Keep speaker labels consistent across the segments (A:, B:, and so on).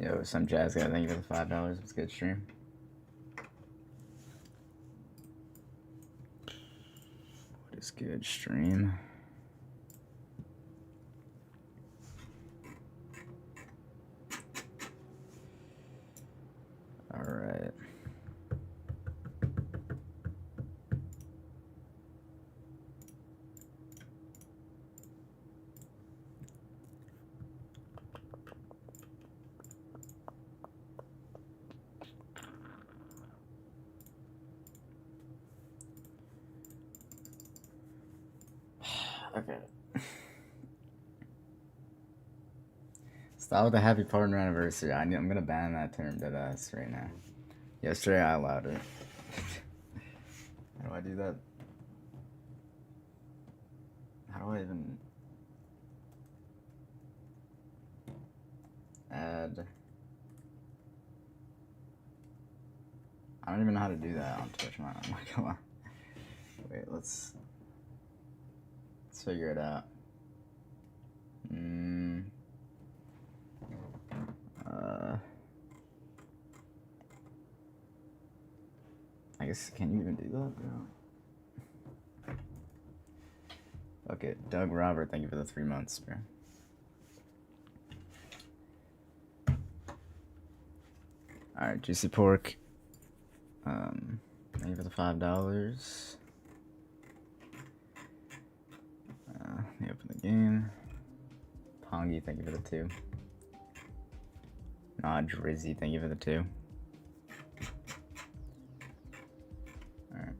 A: Yo, some jazz guy, thank you for the $5. It's a good stream. What is good stream? All right. Okay. Stop with the happy partner anniversary. I'm gonna ban that term dead ass right now. Yesterday I allowed it. How do I do that? How do I even add? I don't even know how to do that on Twitch, man. I'm not gonna lie. Wait, let's figure it out. I guess, can you even do that, bro? Okay, Doug Robert, thank you for the 3 months, bro. Alright, Juicy Pork. Thank you for the $5. Let me open the game. Pongy, thank you for the 2. Nah, Drizzy, thank you for the 2. Alright.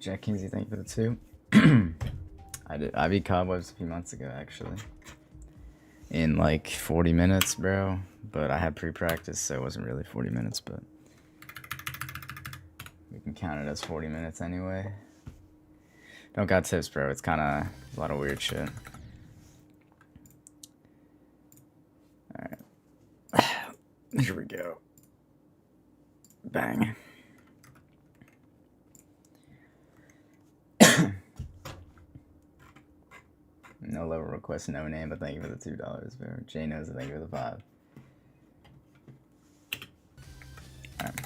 A: Jack Kinsey, thank you for the 2. I beat Cobwebs a few months ago, actually. In like 40 minutes, bro. But I had pre-practice, so it wasn't really 40 minutes, but we can count it as 40 minutes anyway. Don't got tips, bro. It's kind of a lot of weird shit. Alright. Here we go. Bang. No level request, no name, but thank you for the $2, bro. Jay knows it, thank you for the 5. Alright.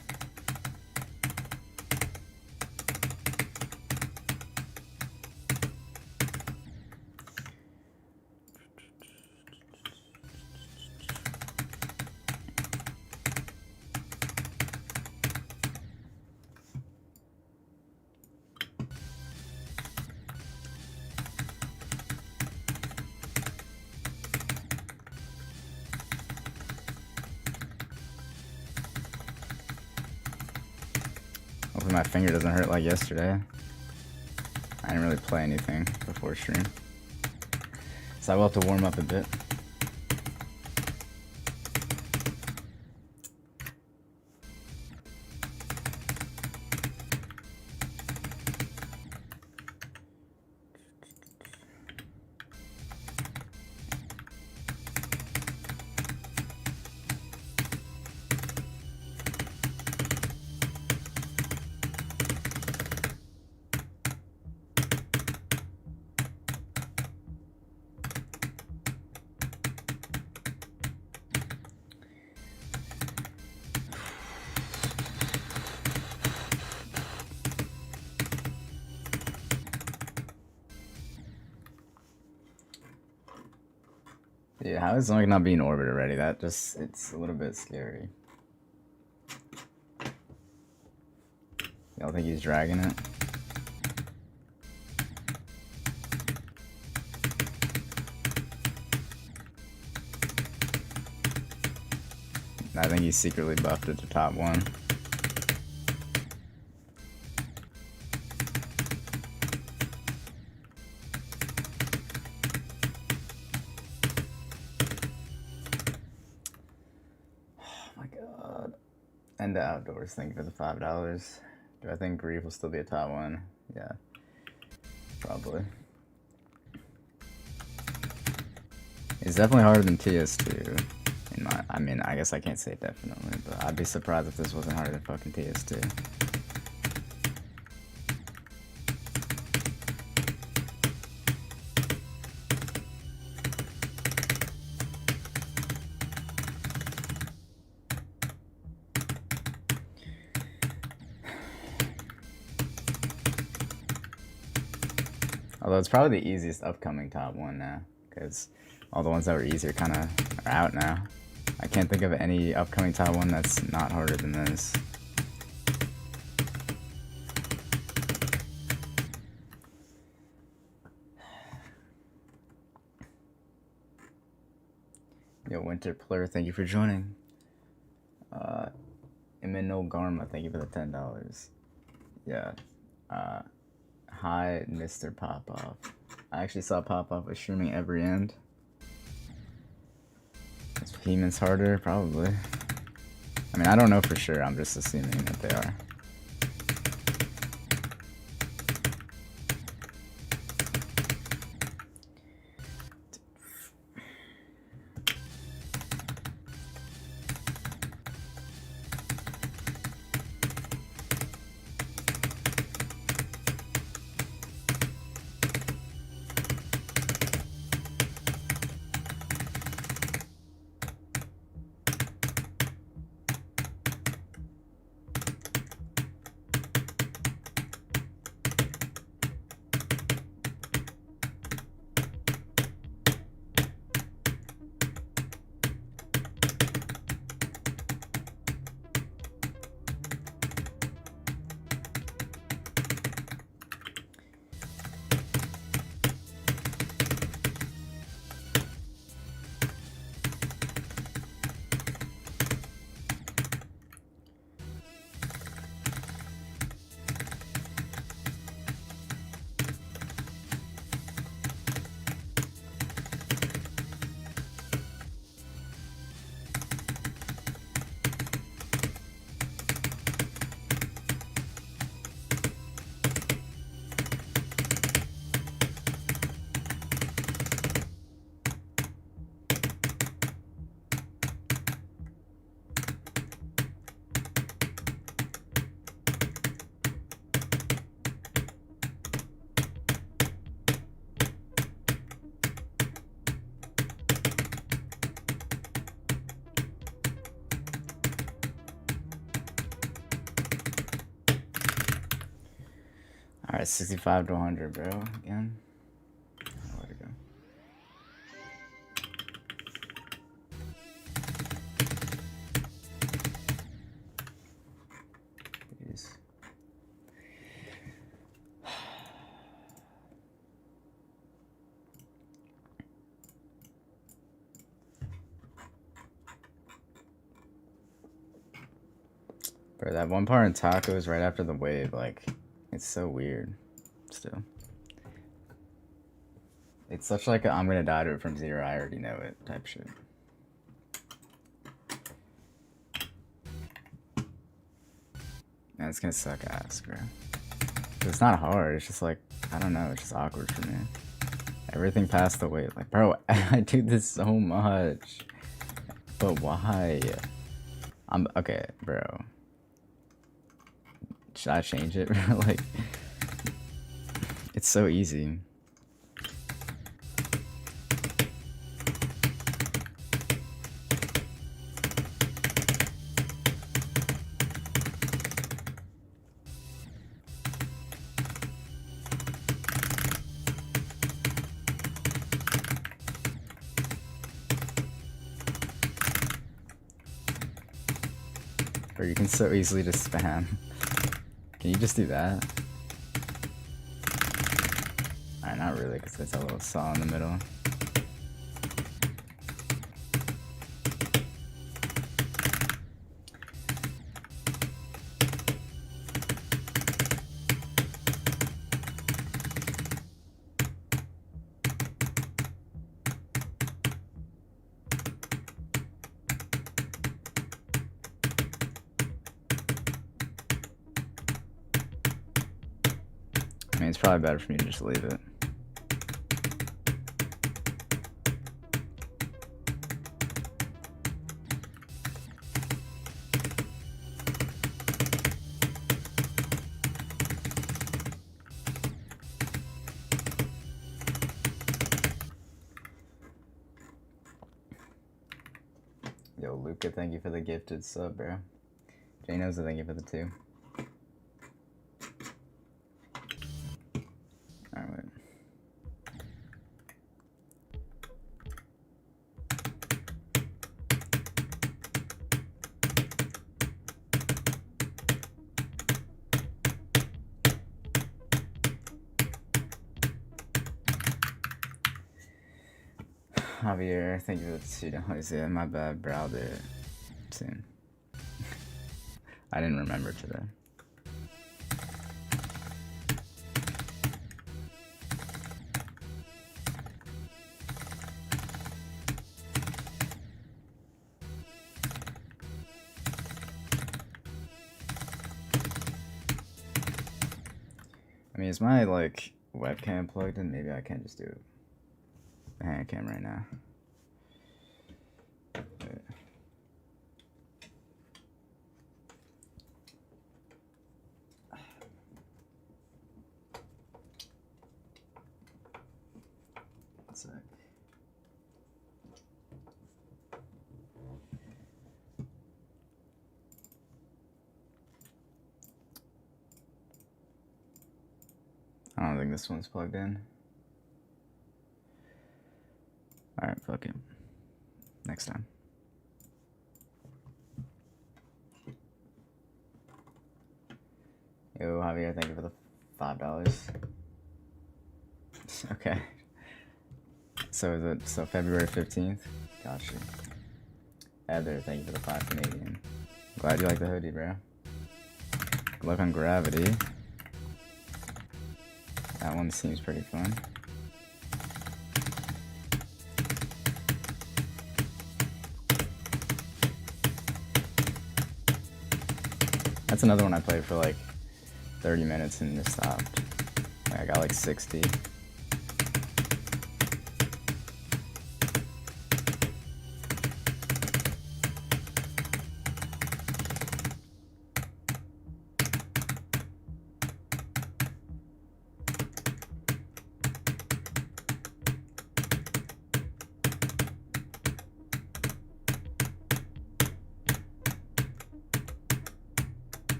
A: Hopefully my finger doesn't hurt like yesterday. I didn't really play anything before stream, so I will have to warm up a bit. Dude, how is Zoink not being orbit already? That just, it's a little bit scary. Y'all think he's dragging it? I think he's secretly buffed it to top 1. And the outdoors, thank you for the $5. Do I think Grief will still be a top 1? Yeah, probably. It's definitely harder than TS2. I mean, I guess I can't say definitely, but I'd be surprised if this wasn't harder than fucking TS2. Although it's probably the easiest upcoming top one now, because all the ones that were easier kind of are out now. I can't think of any upcoming top one that's not harder than this. Yo, Winter Plur, thank you for joining. Emino Garma, thank you for the $10. Yeah. Hi, Mr. Popoff. I actually saw Popoff was streaming every end. Is Heman's harder? Probably. I mean, I don't know for sure. I'm just assuming that they are. Alright, 65 to 100, bro. Again. Where'd it go? Jeez. Bro, that one part in tacos right after the wave, like, it's so weird. Still. It's such like a I'm gonna die to it from zero, I already know it type shit. Man, it's gonna suck ass, bro. It's not hard, it's just like, I don't know, it's just awkward for me. Everything past the wave. Like, bro, I do this so much. But why? Okay, bro. Should I change it? Like, it's so easy. Or you can so easily just spam. Can you just do that? Alright, not really, because there's a little saw in the middle. I mean, it's probably better for me to just leave it. Yo, Luca, thank you for the gifted sub, bro. Janoza, thank you for the 2. Alright, wait. Javier, thank you for the $2. Yeah, my bad, bro. I'll do it soon. I didn't remember today. I mean, is my like webcam plugged in? Maybe I can just do a hand cam right now. Wait. One sec. I don't think this one's plugged in. Alright, fuck it. Next time. Yo, Javier, thank you for the $5. Okay. So is it February 15th? Gotcha. Heather, thank you for the 5 Canadian. Glad you like the hoodie, bro. Good luck on Gravity. That one seems pretty fun. That's another one I played for like 30 minutes and just stopped. I got like 60.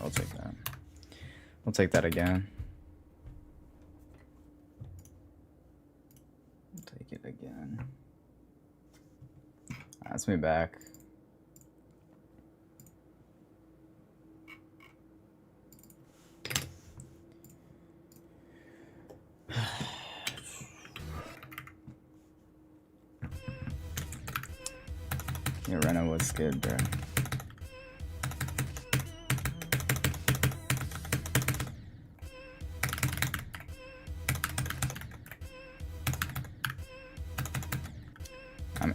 A: We'll take that. We'll take that again. We'll take it again. That's me back. Yeah, Reno was good, bro.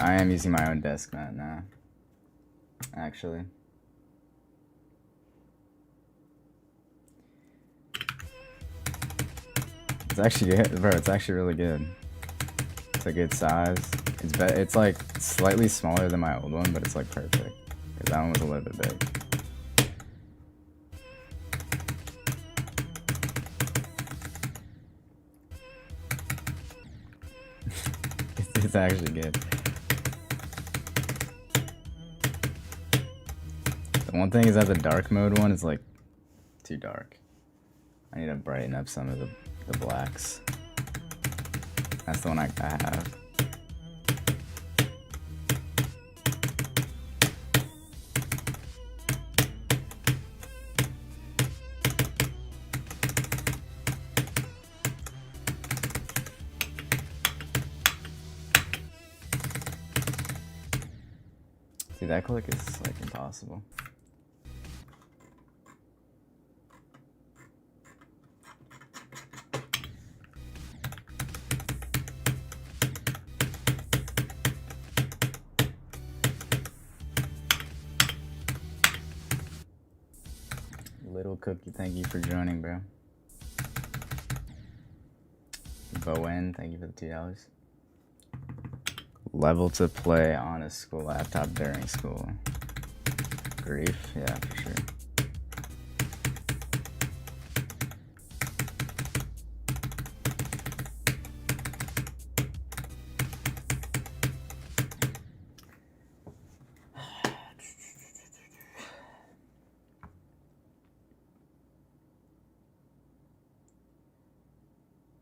A: I am using my own desk mat now, actually. It's actually good, bro. It's actually really good. It's a good size. It's like slightly smaller than my old one, but it's like perfect. Because that one was a little bit big. It's actually good. The one thing is that the dark mode one is like too dark. I need to brighten up some of the blacks. That's the one I have. See, that click is like impossible. Little Cookie, thank you for joining, bro. Bowen, thank you for the $2. Level to play on a school laptop during school. Grief, yeah, for sure.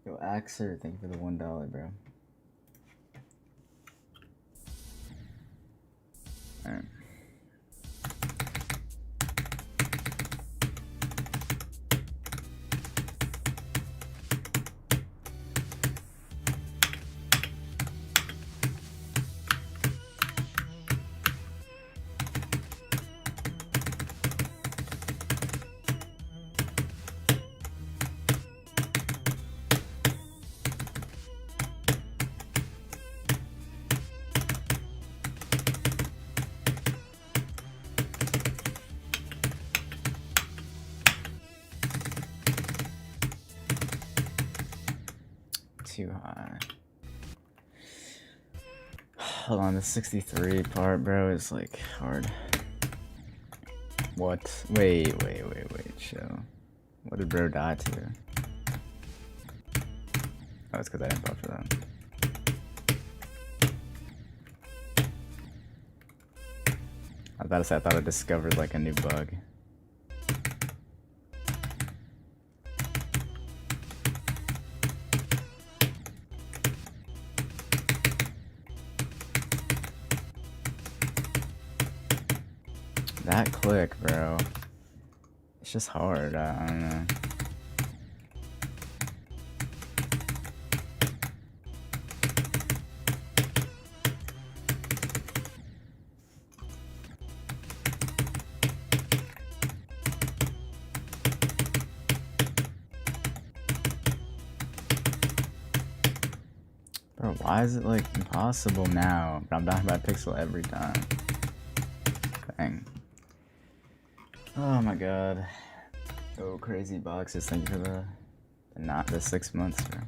A: Yo, Axer, thank you for the $1, bro. Alright. Hold on, the 63 part, bro, is like hard. What? Wait, chill. What did bro die to? Oh, it's because I didn't buff for that. I was about to say, I thought I discovered like a new bug. That click, bro. It's just hard. I don't know. Bro, why is it like impossible now? But I'm dying by a pixel every time. Dang. Oh my god. Oh, crazy boxes. Thank you for the 6 months, bro.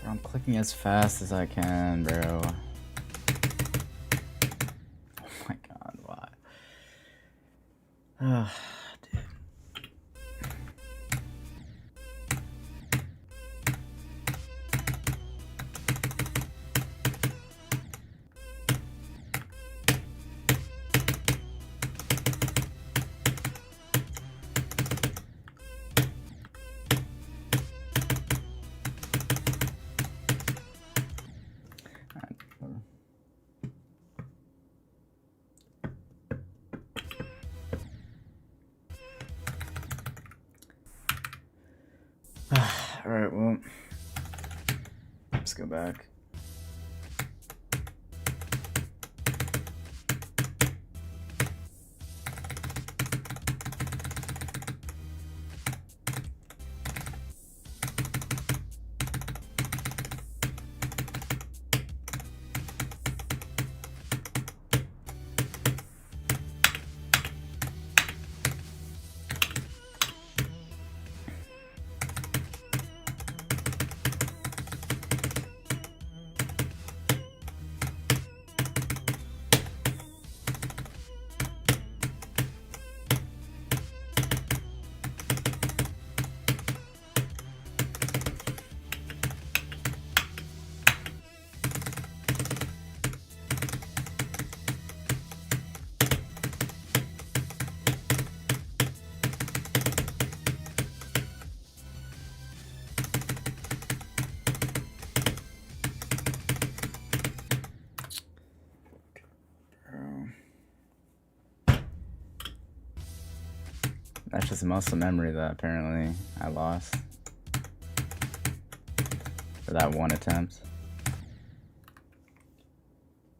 A: I'm clicking as fast as I can, bro. Oh my god, why? Oh, dude. Alright, well, let's go back. That's just muscle memory that apparently I lost for that one attempt.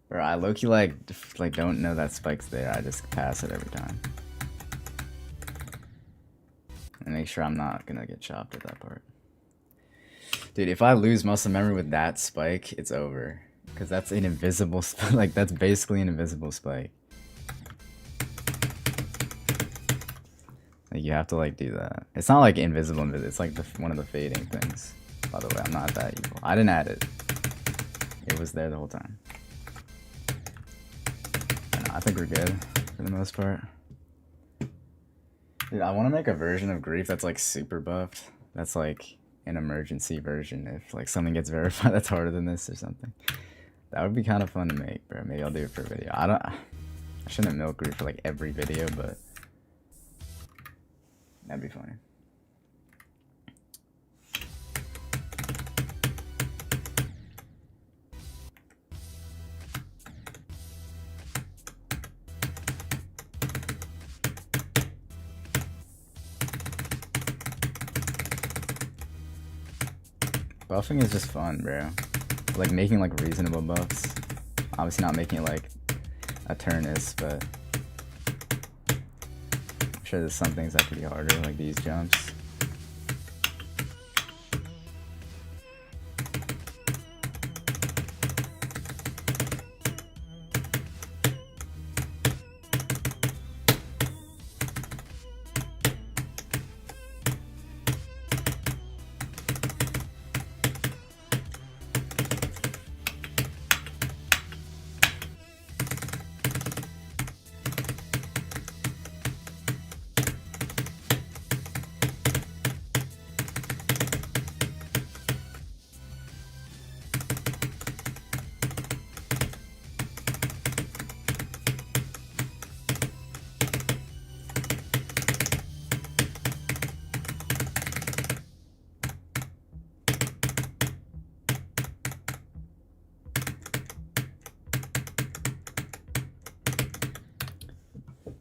A: Bro, I low-key like don't know that spike's there. I just pass it every time. And make sure I'm not gonna get chopped at that part. Dude, if I lose muscle memory with that spike, it's over. Cause that's an invisible spike. Like that's basically an invisible spike. Like you have to like do that. It's not like invisible. It's like one of the fading things. By the way, I'm not that evil. I didn't add it. It was there the whole time. I think we're good for the most part. Dude, I want to make a version of Grief that's like super buffed. That's like an emergency version if like something gets verified that's harder than this or something. That would be kind of fun to make, bro. Maybe I'll do it for a video. I shouldn't milk Grief for like every video, but that'd be funny. Buffing is just fun, bro. Like making like reasonable buffs. Obviously not making it like a Turnus, but sure there's some things that could be harder, like these jumps.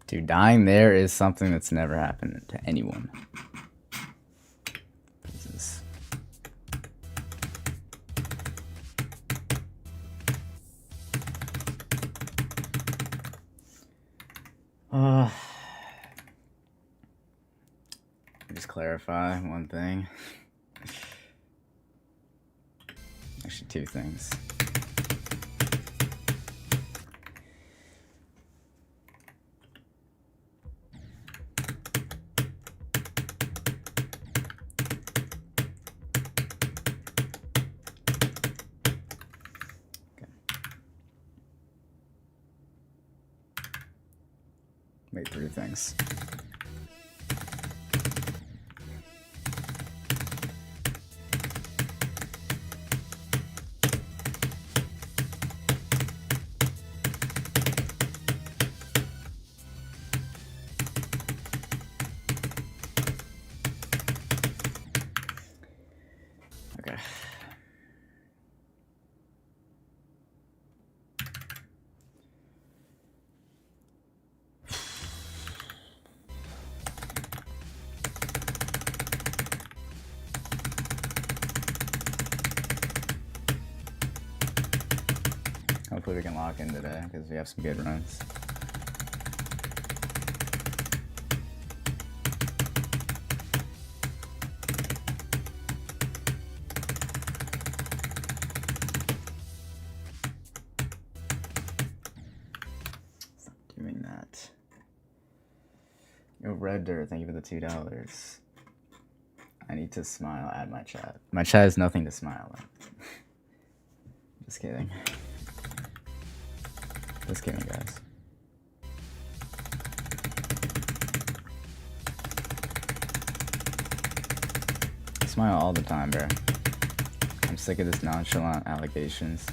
A: Dude, dying there is something that's never happened to anyone. Jesus. Just clarify one thing. Actually, two things. Wait, three things. Okay. Hopefully we can lock in today because we have some good runs. Stop doing that. Yo, Red Dirt, thank you for the $2. I need to smile at my chat. My chat has nothing to smile at. Just kidding. Just kidding, guys. I smile all the time, bro. I'm sick of this nonchalant allegations.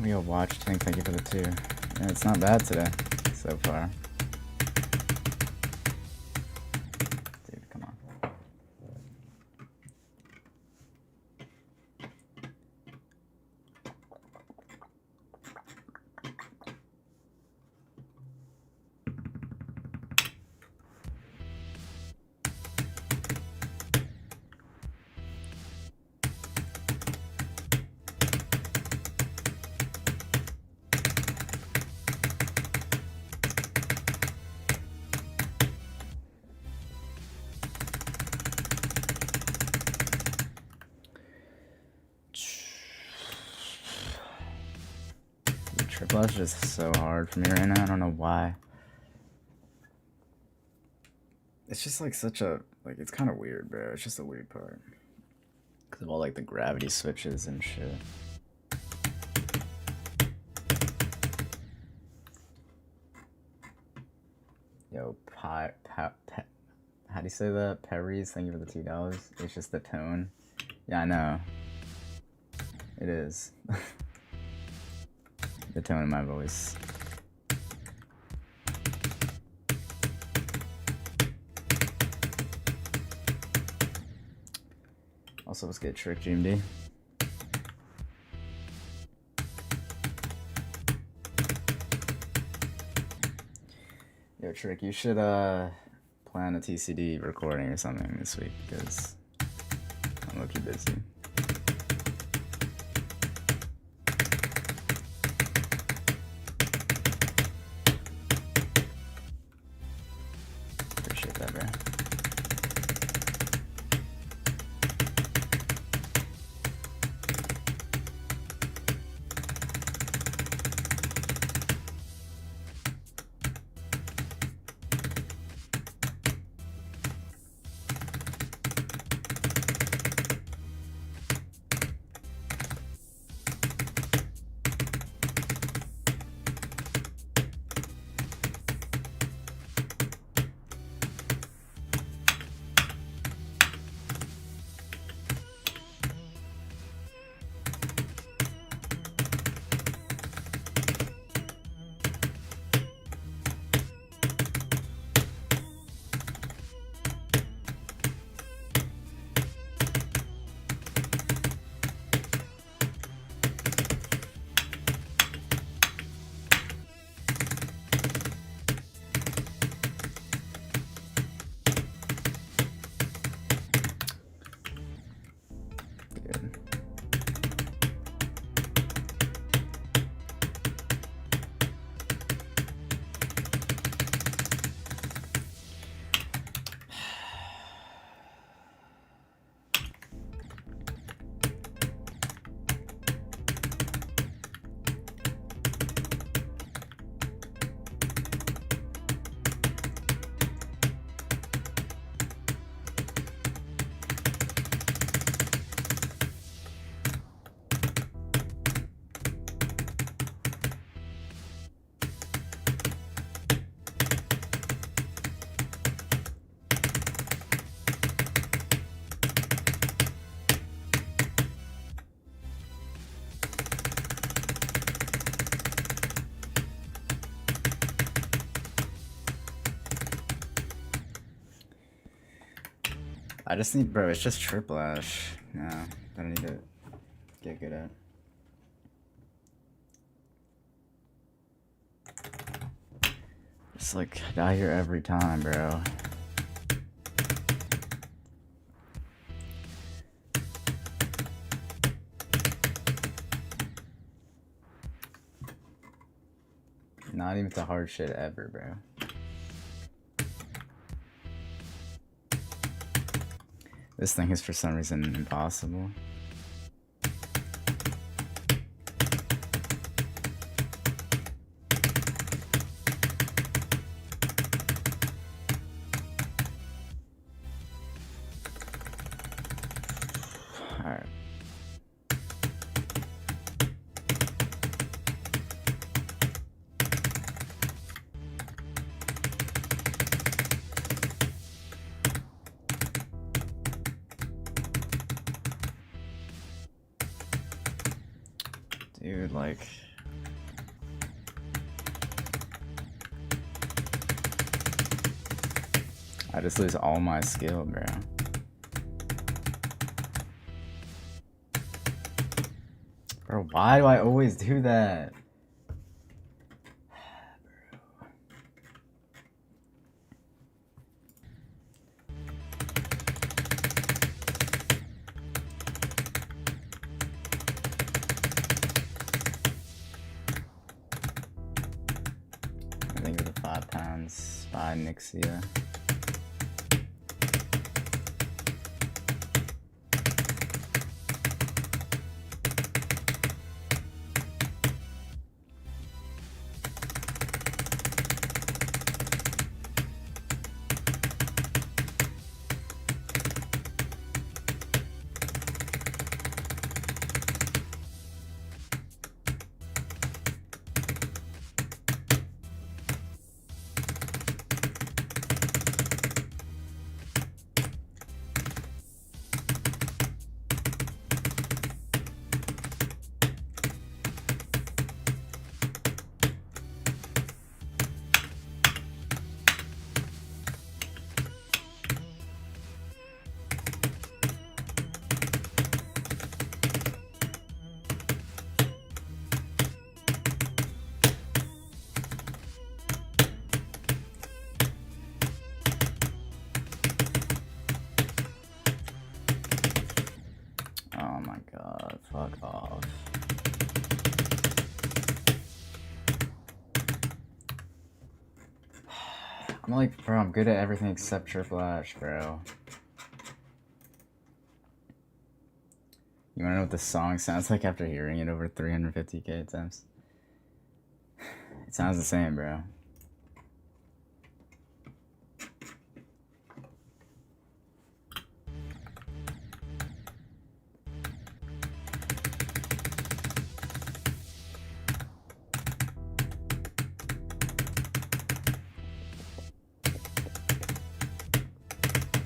A: We all watched. Thank you for the 2. Yeah, it's not bad today so far. Dude, come on. Triplash is so hard for me right now. I don't know why. It's just like such a, like, it's kind of weird, bro. It's just a weird part. Because of all like the gravity switches and shit. Yo, how do you say that? Perry's, thank you for the $2. It's just the tone. Yeah, I know. It is. the tone of my voice. Also, let's get Trick GMD. Yo, Trick, you should plan a TCD recording or something this week because I'm low-key busy. Appreciate that, bro. I just need, bro, it's just Triplash. No, I don't need to get good at. Just like die here every time, bro. Not even the hard shit ever, bro. This thing is for some reason impossible. Alright. Dude, like... I just lose all my skill, bro. Bro, why do I always do that? I think of the 5 pounds by Nixia. I'm like, bro, I'm good at everything except Triplash, bro. You wanna know what the song sounds like after hearing it over 350k times? It sounds the same, bro.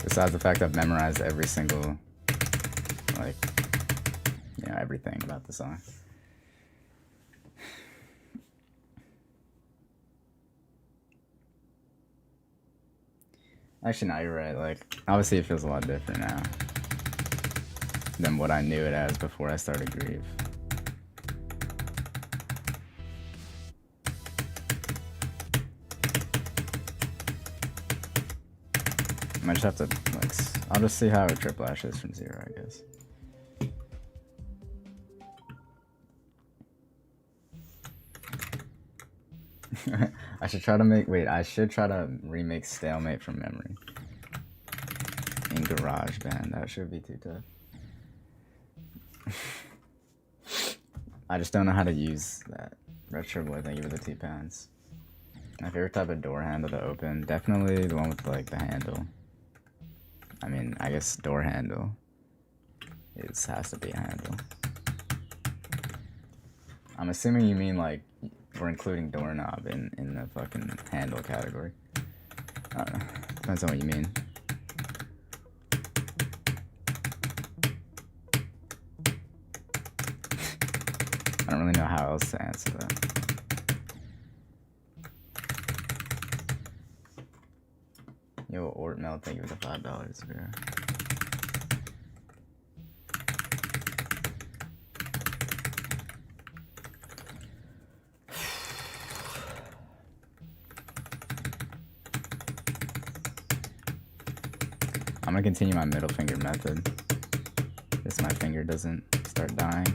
A: Besides the fact I've memorized every single, like, you know, everything about the song. Actually, no, you're right. Like, obviously it feels a lot different now than what I knew it as before I started Grieve. I might just have to, like, I'll just see how a Triplash is from 0, I guess. I should try to make, wait, I should try to remake Stalemate from memory. In GarageBand, that should be too tough. I just don't know how to use that. Retro Boy, thank you for the £2. My favorite type of door handle to open, definitely the one with, like, the handle. I mean, I guess door handle has to be a handle. I'm assuming you mean, like, we're including doorknob in the fucking handle category. I don't know. Depends on what you mean. I don't really know how else to answer that. Yo, Ortmel, thank you for the $5, bro. I'm gonna continue my middle finger method. Just my finger doesn't start dying.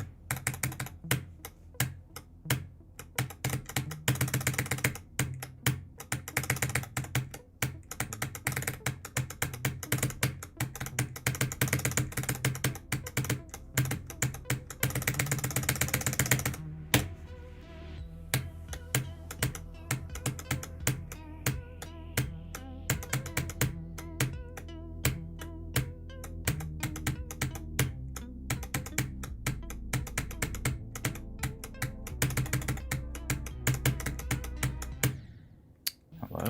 A: Hello?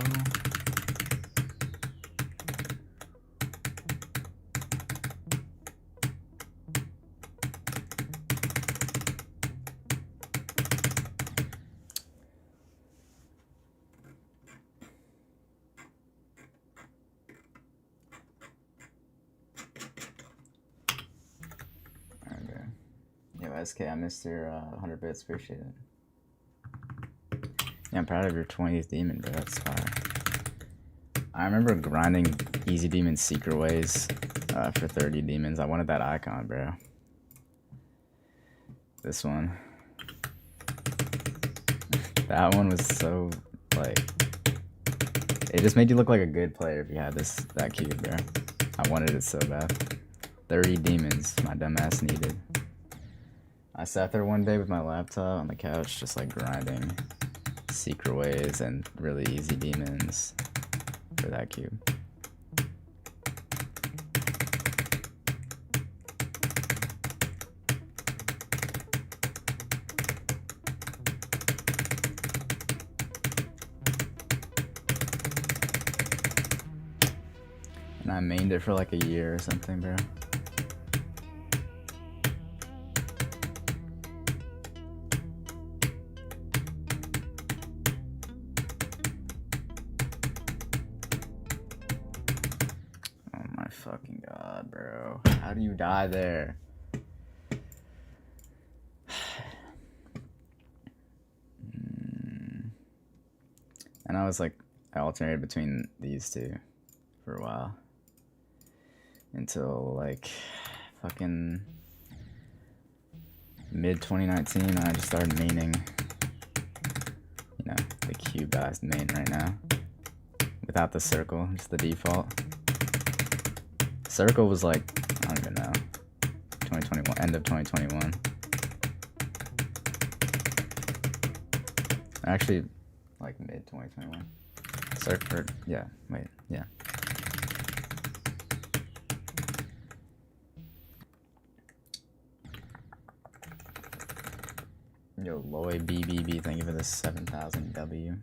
A: Okay. Yo, SK, I missed your 100 bits. Appreciate it. Yeah, I'm proud of your 20th demon, bro. That's fire. I remember grinding Easy Demon Secret Ways for 30 demons. I wanted that icon, bro. This one. That one was so, like... It just made you look like a good player if you had that cube, bro. I wanted it so bad. 30 demons, my dumb ass needed. I sat there one day with my laptop on the couch, just like grinding Secret Ways and really easy demons for that cube. And I mained it for like a year or something, bro. Fucking god, bro. How do you die there? And I was like, I alternated between these two for a while. Until like fucking mid 2019, I just started maining, you know, the cube that I main right now without the circle, just the default. Circle was like, I don't even know, 2021, end of 2021. Actually, like mid 2021. Circle, yeah, wait, yeah. Yo, Lloyd BBB, thank you for the 7,000 W.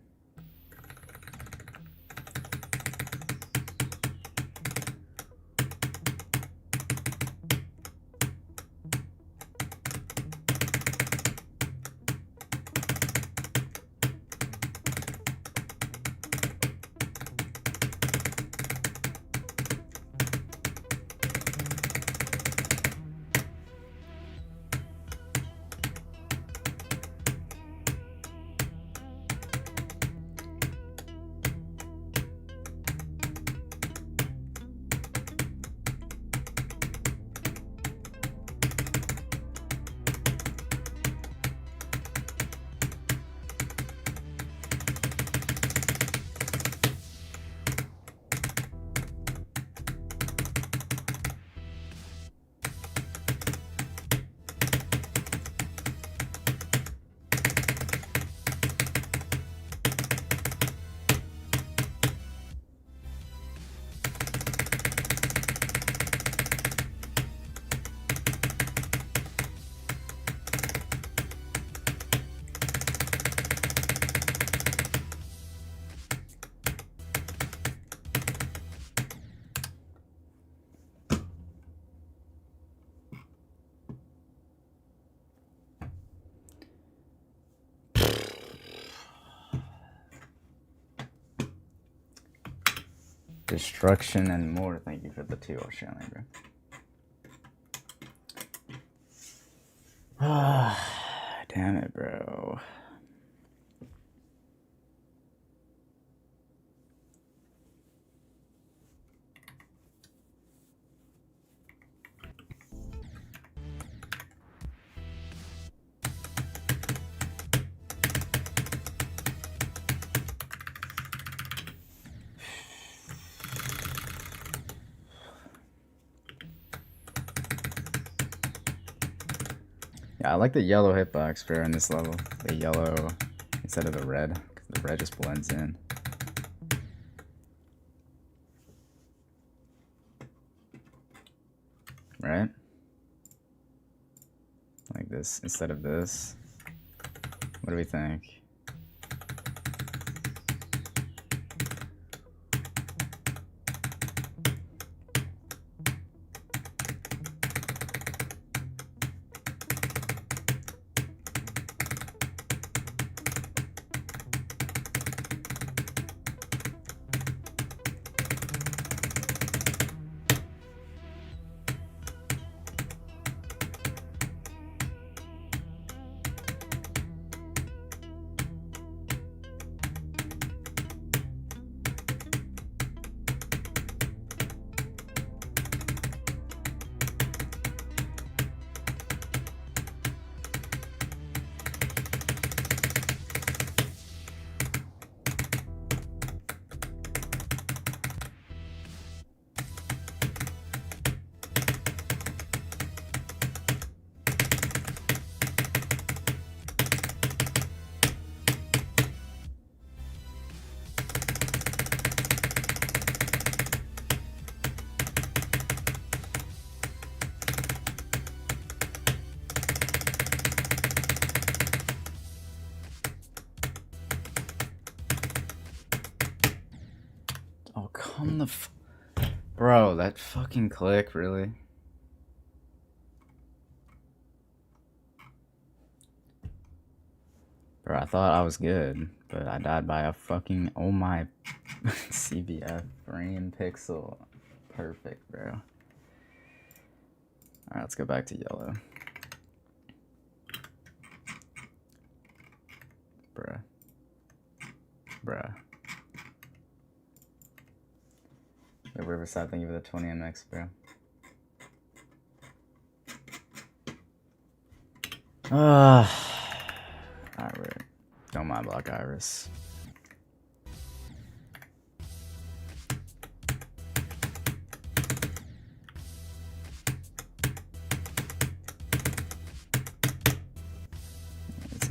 A: Destruction and more. Thank you for the 2 Australian, bro. Ah, damn it, bro. Yeah, I like the yellow hitbox for in this level. The yellow instead of the red, because the red just blends in. Right? Like this instead of this. What do we think? Come the bro, that fucking click, really? Bro, I thought I was good, but I died by a fucking, oh my, CBF frame pixel. Perfect, bro. Alright, let's go back to yellow. Bruh. Bruh. The Riverside, thank you for the 20 MX, bro. Alright, don't mind Block Iris.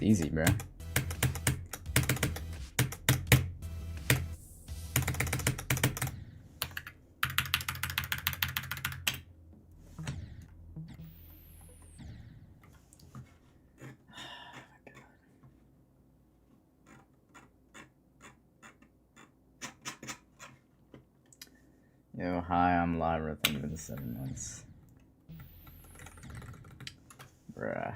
A: easy, bro. Yo, hi, I'm Lyra. Thank you for the 7 months. Bruh.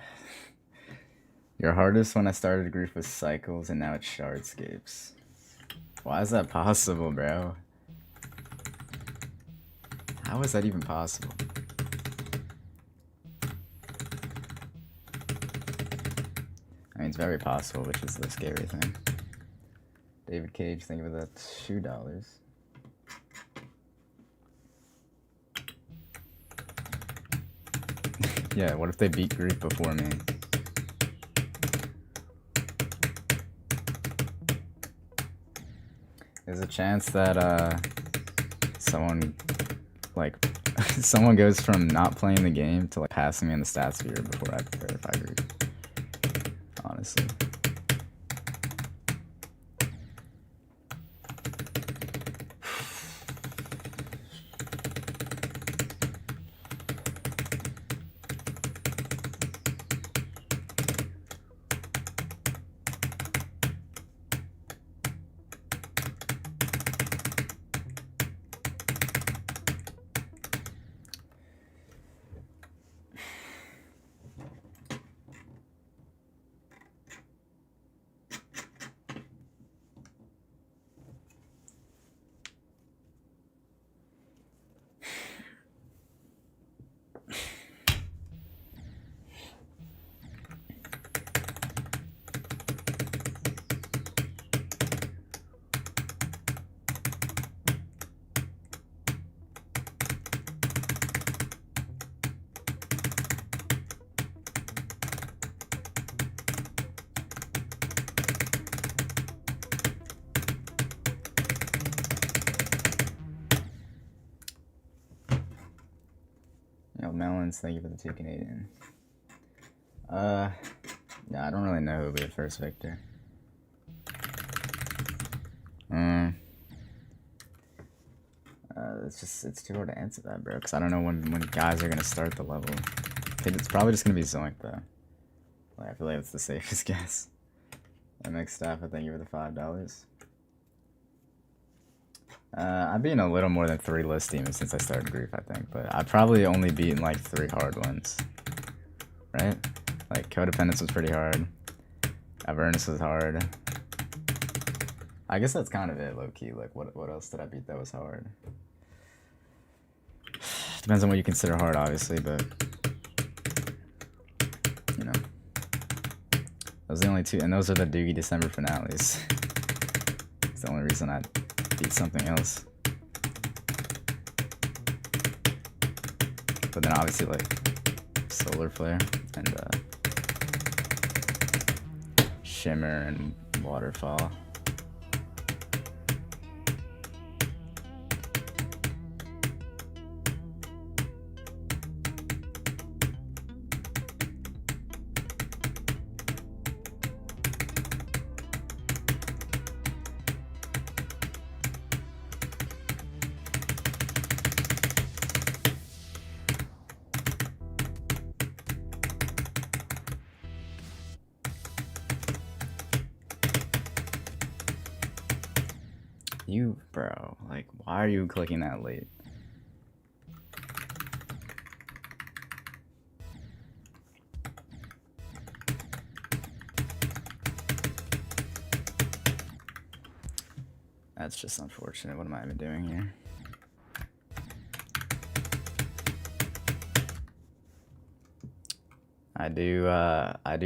A: Your hardest when I started grief was cycles, and now it's shardscapes. Why is that possible, bro? How is that even possible? I mean, it's very possible, which is the scary thing. David Cage, thank you for that $2. Yeah, what if they beat grief before me? There's a chance that someone someone goes from not playing the game to like passing me in the stats viewer before I verify grief. Honestly. Melons, thank you for the 2 Canadian. Yeah, I don't really know who will be the first victor. It's too hard to answer that, bro, because I don't know when guys are gonna start the level. I think it's probably just gonna be Zoink though. Like, I feel like it's the safest guess. MX Staff, I thank you for the $5. I've beaten a little more than 3 list demons since I started grief, I think, but I've probably only beaten like 3 hard ones, right? Like Codependence was pretty hard, Avernus was hard. I guess that's kind of it, low-key. Like, what else did I beat that was hard? Depends on what you consider hard, obviously, but you know, those are the only 2, and those are the Doggie December finales. It's the only reason I beat something else. But then obviously like Solar Flare and Shimmer and Waterfall. You, bro, like, why are you clicking that late? That's just unfortunate. What am I even doing here? I do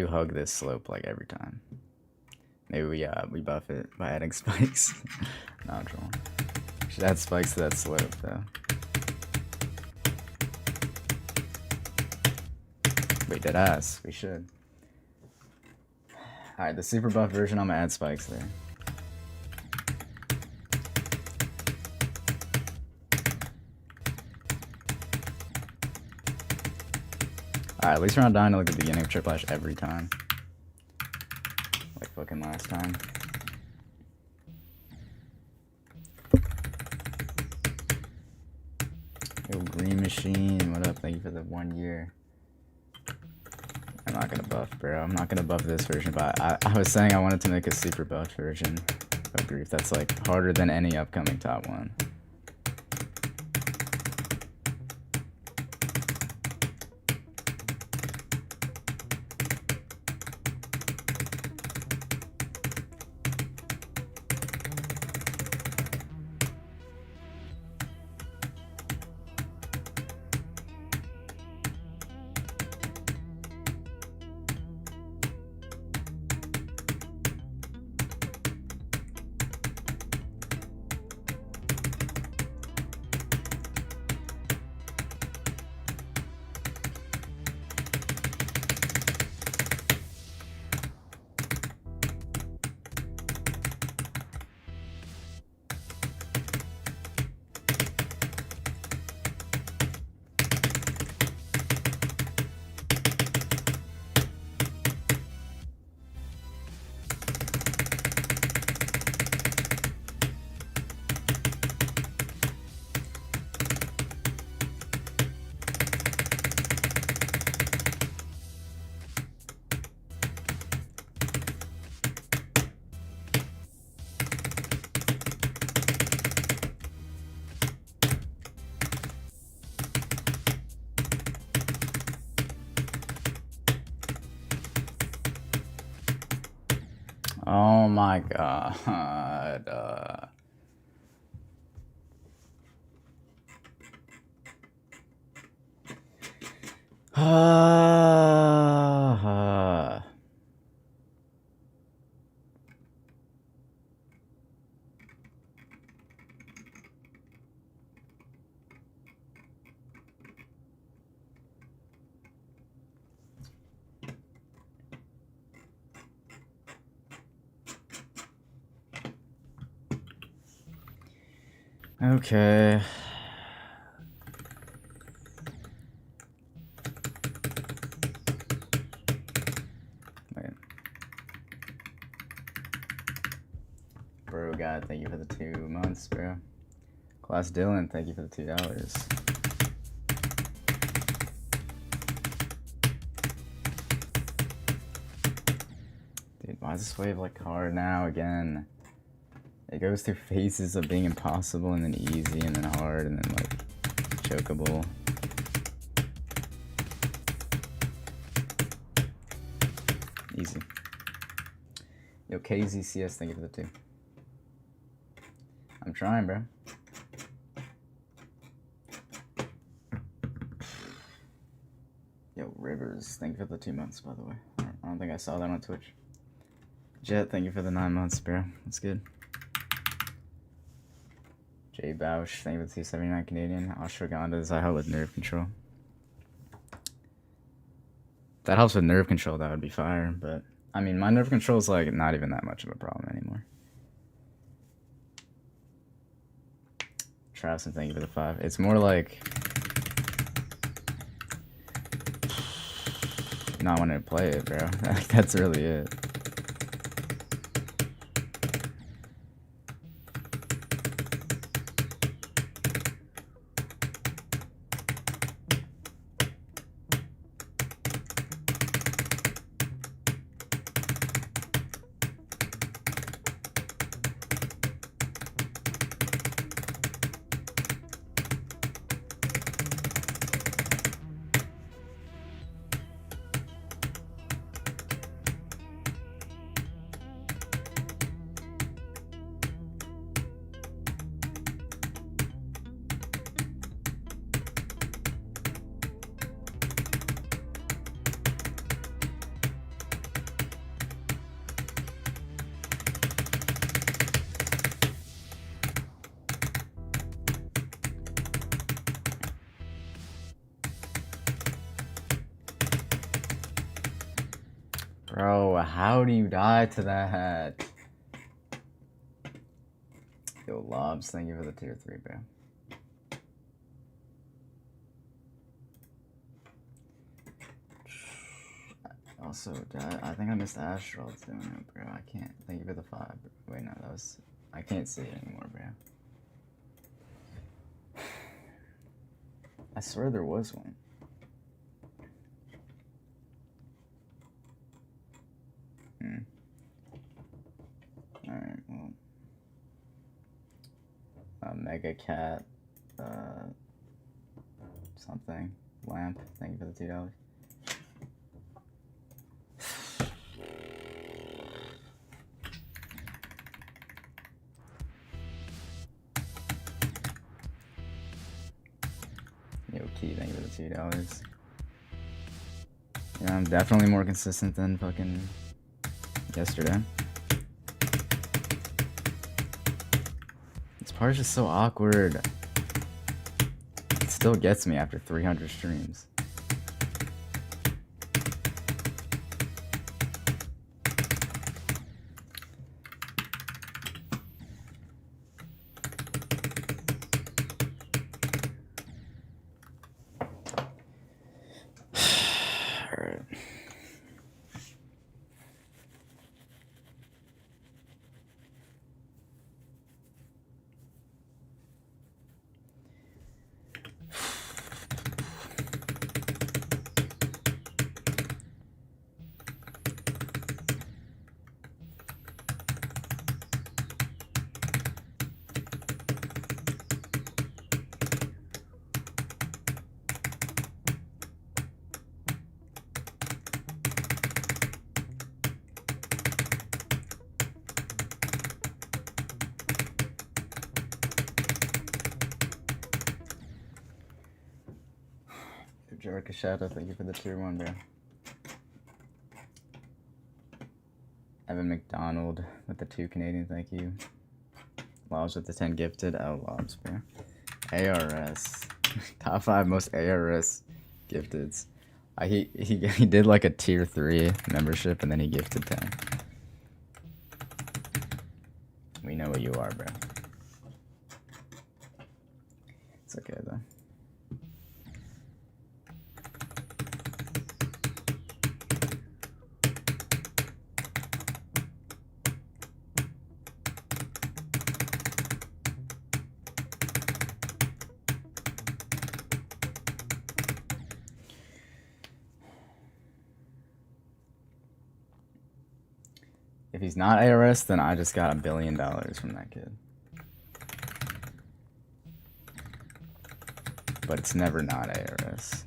A: hug this slope like every time. Maybe we buff it by adding spikes. Not wrong. Should add spikes to that slope though. Wait, deadass. We should. Alright, the super buff version, I'm gonna add spikes there. Alright, at least we're not dying to look at the beginning of Triplash every time. fucking last time. Yo, Green Machine, what up? Thank you for the 1 year. I'm not gonna buff, bro. I'm not gonna buff this version, but I was saying I wanted to make a super buff version of Grief that's like harder than any upcoming top 1. Oh my god. Okay. Wait. Bro, God, thank you for the 2 months, bro. Class Dylan, thank you for the $2. Dude, why is this wave like hard now again? It goes through phases of being impossible and then easy and then hard and then like chokeable. Easy. Yo, KZCS, thank you for the 2. I'm trying, bro. Yo, Rivers, thank you for the 2 months, by the way. I don't think I saw that on Twitch. Jet, thank you for the 9 months, bro. That's good. Jay Bausch, thank you for the 279 Canadian. Ashwagandha, does that help with nerve control? If that helps with nerve control, that would be fire, but I mean, my nerve control is like not even that much of a problem anymore. Travis, and thank you for the 5. It's more like not wanting to play it, bro. That's really it. Bro, how do you die to that? Yo, Lobs, thank you for the tier 3, bro. Also, I think I missed Acheron doing it, bro. I can't. Thank you for the 5. Wait, no, that was. I can't see it anymore, bro. I swear there was one. Alright, well. Mega Cat. Something. Lamp. Thank you for the $2. Yo, Key, thank you for the $2. Yeah, I'm definitely more consistent than fucking yesterday. This part's just so awkward. It still gets me after 300 streams. Alright. Jericho Shadow, thank you for the tier 1, bro. Evan McDonald with the 2 Canadian, thank you. Lobs with the 10 gifted. Oh, Lobs, bro. ARS. Top 5 most ARS gifteds. He did like a tier 3 membership and then he gifted 10. We know what you are, bro. It's okay, though. If he's not ARS, then I just got $1 billion from that kid. But it's never not ARS.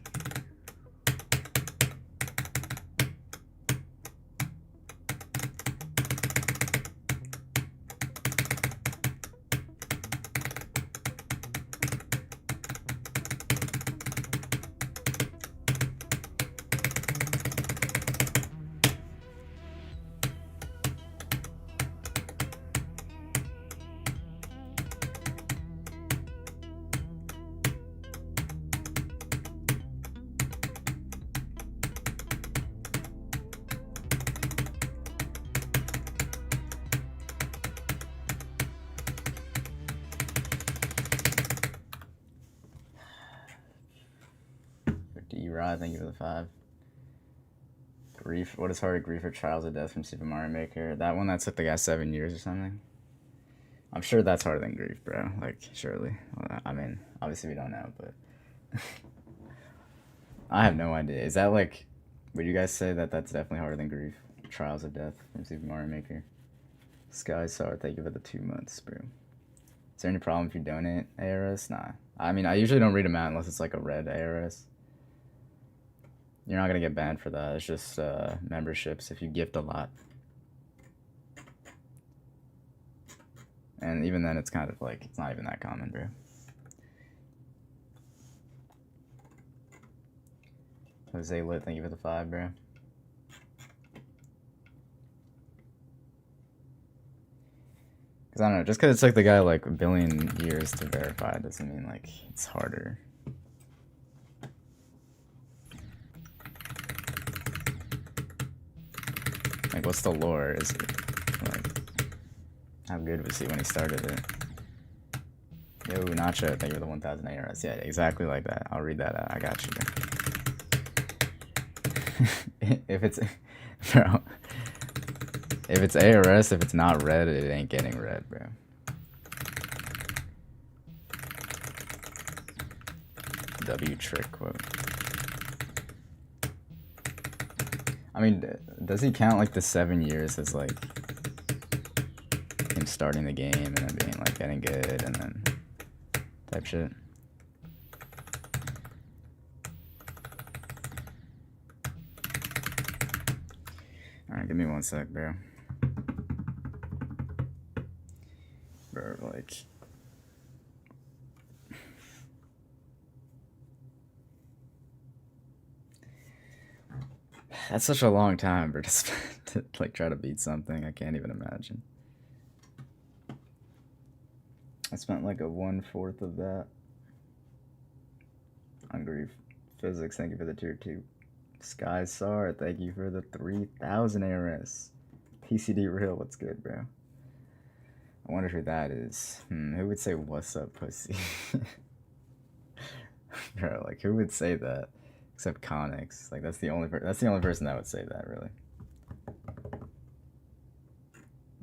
A: D-Rod, thank you for the 5. Grief. What is harder, Grief or Trials of Death from Super Mario Maker? That one that took the guy 7 years or something. I'm sure that's harder than Grief, bro. Like, surely. Well, I mean, obviously we don't know, but I have no idea. Is that like? Would you guys say that that's definitely harder than Grief? Trials of Death from Super Mario Maker. Sky Sour, thank you for the 2 months, bro. Is there any problem if you donate ARS? Nah. I mean, I usually don't read them out unless it's like a red ARS. You're not gonna get banned for that. It's just memberships if you gift a lot. And even then, it's kind of like, it's not even that common, bro. Jose Lit, thank you for the 5, bro. Because I don't know, just because it took the guy like 1 billion years to verify doesn't mean like it's harder. Like, what's the lore? Is it like, how good was he when he started it? Yo, Nacho, thank you for the 1,000 ARS. Yeah, exactly like that. I'll read that out. I got you, bro. Bro. If it's ARS, if it's not red, it ain't getting red, bro. W trick quote. I mean, does he count like the 7 years as like him starting the game and then being like getting good and then type shit? Alright, give me 1 sec, bro. Bro, like... That's such a long time, bro, to like try to beat something. I can't even imagine. I spent like a 1/4 of that. Hungry Physics, thank you for the tier 2. Sky Sar, thank you for the 3,000 ARS. PCD Real, what's good, bro? I wonder who that is. Who would say "What's up, pussy"? Bro, like who would say that? Except Connix. Like that's the only person that would say that, really.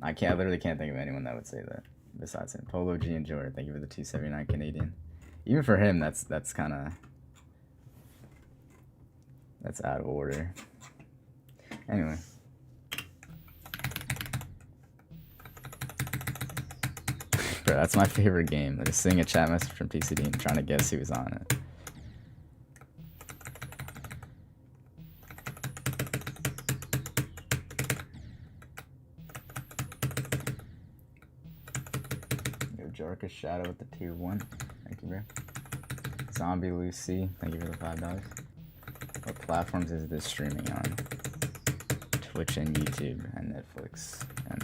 A: I literally can't think of anyone that would say that besides him. Polo G and Jordan, thank you for the 279 Canadian. Even for him, that's kind of out of order. Anyway. Bro, that's my favorite game. Just seeing a chat message from TCD and trying to guess who was on it. Jarkus Shadow with the tier 1. Thank you, bro. Zombie Lucy, thank you for the $5. What platforms is this streaming on? Twitch and YouTube and Netflix and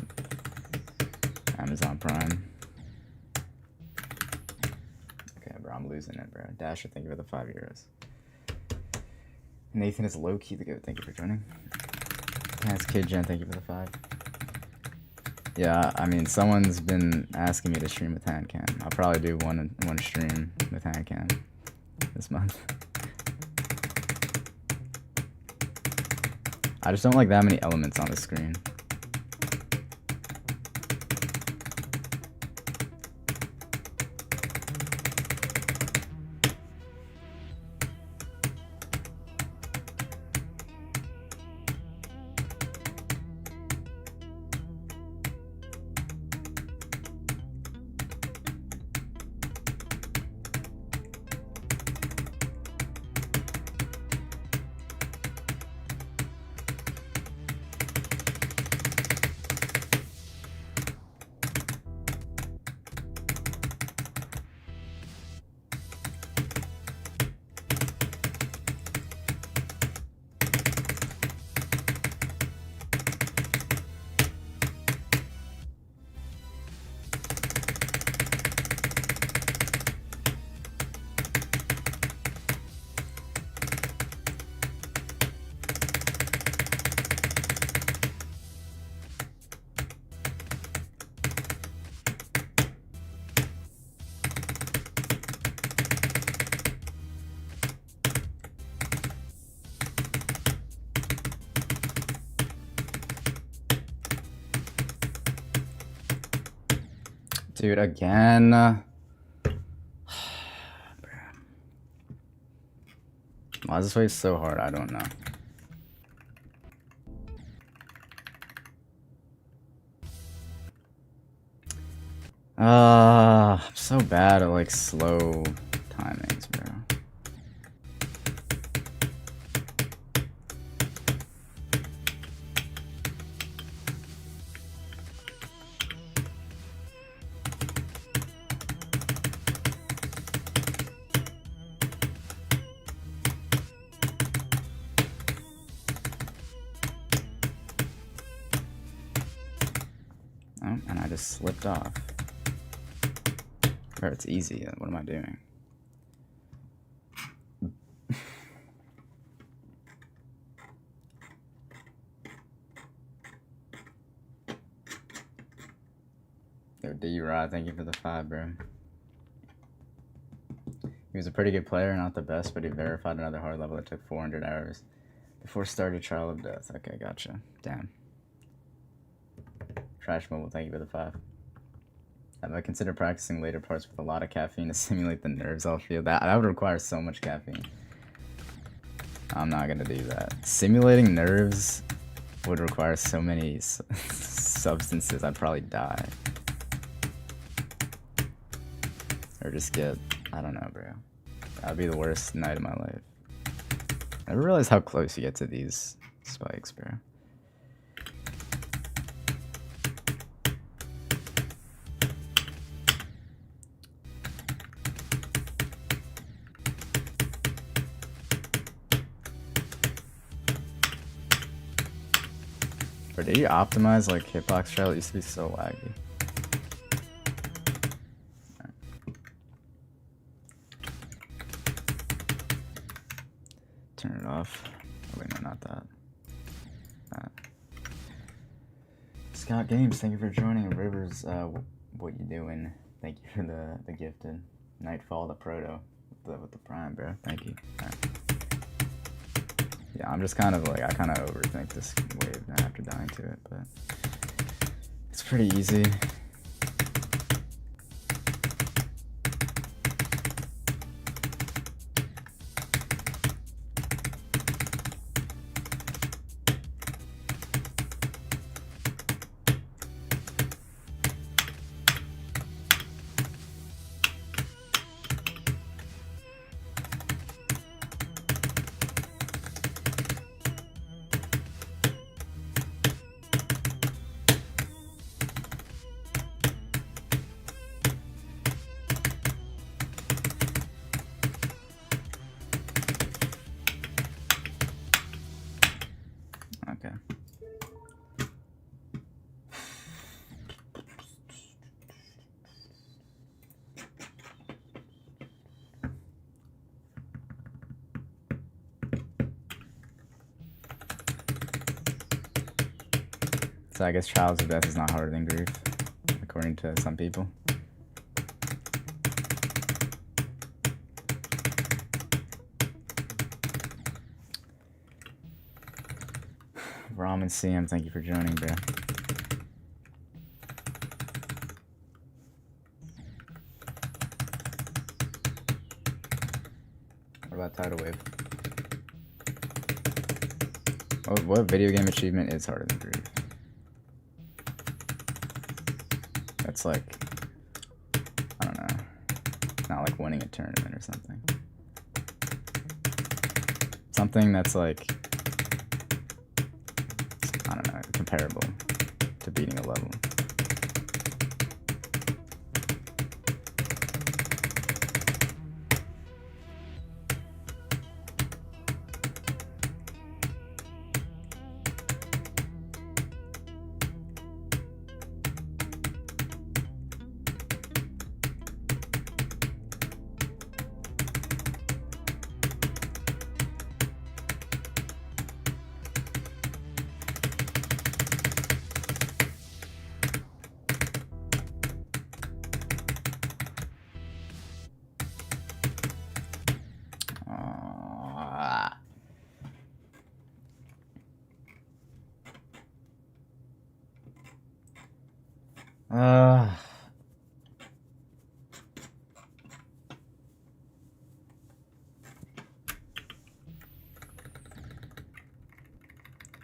A: Amazon Prime. Okay, bro, I'm losing it, bro. Dasher, thank you for the 5 euros. Nathan is low key the goat. Thank you for joining. That's Kid Jen, thank you for the 5. Yeah, I mean, someone's been asking me to stream with Handcam. I'll probably do one stream with Handcam this month. I just don't like that many elements on the screen. Dude, again. Why is this way so hard? I don't know. I'm so bad at like slow timings, bro. Oh, and I just slipped off. Bro, it's easy. What am I doing? Yo, D-Rod, thank you for the 5, bro. He was a pretty good player, not the best, but he verified another hard level that took 400 hours. Before started Trial of Death. Okay, gotcha. Damn. Trash Mobile, thank you for the 5. Have I considered practicing later parts with a lot of caffeine to simulate the nerves I'll feel? That would require so much caffeine. I'm not gonna do that. Simulating nerves would require so many substances, I'd probably die. Or just get, I don't know, bro. That'd be the worst night of my life. I never realized how close you get to these spikes, bro. Or did you optimize like hitbox trial? It used to be so laggy. Right. Turn it off. Oh wait, no, not that. That. Scott Games, thank you for joining. Rivers, what you doing? Thank you for the gifted. Nightfall, the proto with the prime, bro. Thank you. All right. Yeah, I'm just kind of like, I kind of overthink this wave after dying to it, but it's pretty easy. Okay. So I guess Trials of Death is not harder than Grief, according to some people. Ramen CM, thank you for joining, bro. What about Tidal Wave? What video game achievement is harder than Grief? That's like, I don't know, not like winning a tournament or something. Something that's like, I don't know, comparable to beating a level.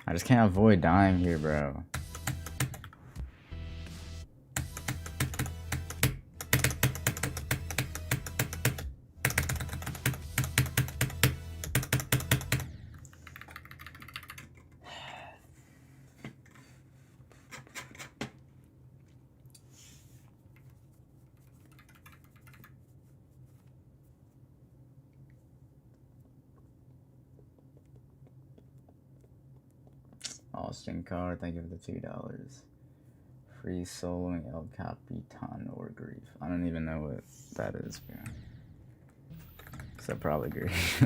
A: I just can't avoid dying here, bro. Austin Carr, thank you for the $2. Free soloing El Capitan or Grief. I don't even know what that is, bro. Except probably Grief.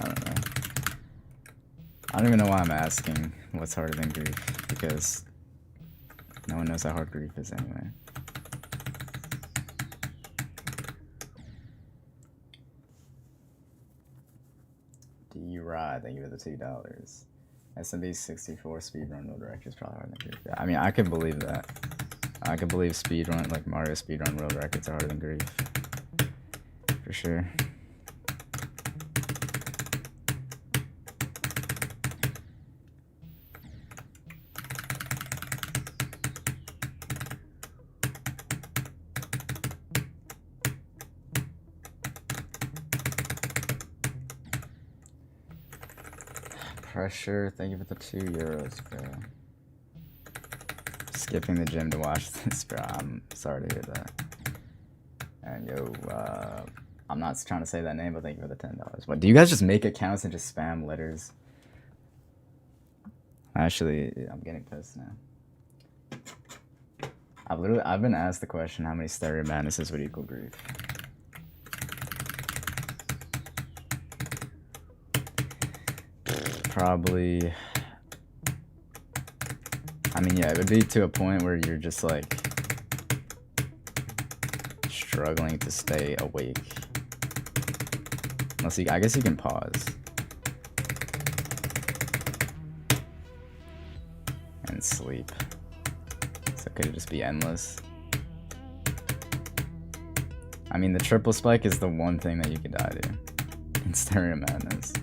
A: I don't know. I don't even know why I'm asking what's harder than Grief, because no one knows how hard Grief is anyway. D-Rod, thank you for the $2. SMB 64 speedrun world record is probably harder than Grief. Yeah, I mean, I can believe that. I can believe speedrun, like Mario speedrun world records are harder than Grief. For sure. Pressure, thank you for the €2, bro. Skipping the gym to watch this, bro. I'm sorry to hear that. And yo, I'm not trying to say that name, but thank you for the $10. What, do you guys just make accounts and just spam letters? Actually, I'm getting pissed now. I've been asked the question, how many stereo madnesses would equal Grief? Probably, I mean, yeah, it would be to a point where you're just like struggling to stay awake. Unless I guess you can pause and sleep. So could it just be endless? I mean, the triple spike is the one thing that you could die to in stereo madness.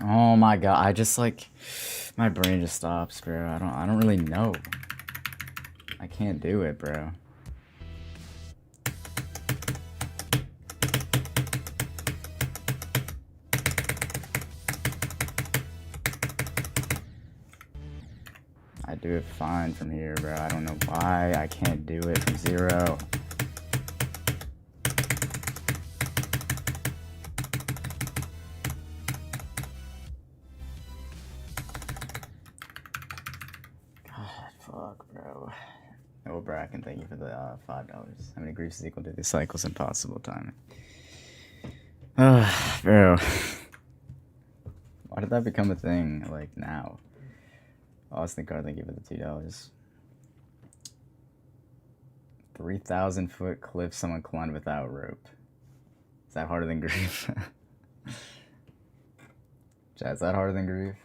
A: Oh my god, I just like, my brain just stops, bro. I don't really know. I can't do it, bro. I do it fine from here, bro. I don't know why I can't do it from 0. Fuck, bro. Oh, Bracken, thank you for the $5. How many griefs is equal to the cycles? Impossible timing. Bro. Why did that become a thing, like, now? Austin Carr, thank you for the $2. 3,000-foot cliff someone climbed without rope. Is that harder than Grief? Chad, is that harder than Grief?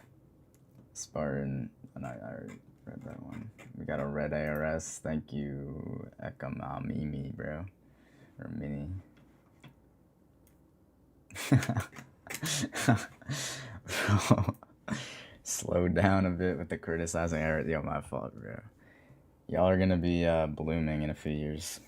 A: Spartan, and I already read that one. We got a red ARS. Thank you, Ekamamimi, bro. Or Mini. Bro, slow down a bit with the criticizing. Yo, my fault, bro. Y'all are gonna be blooming in a few years.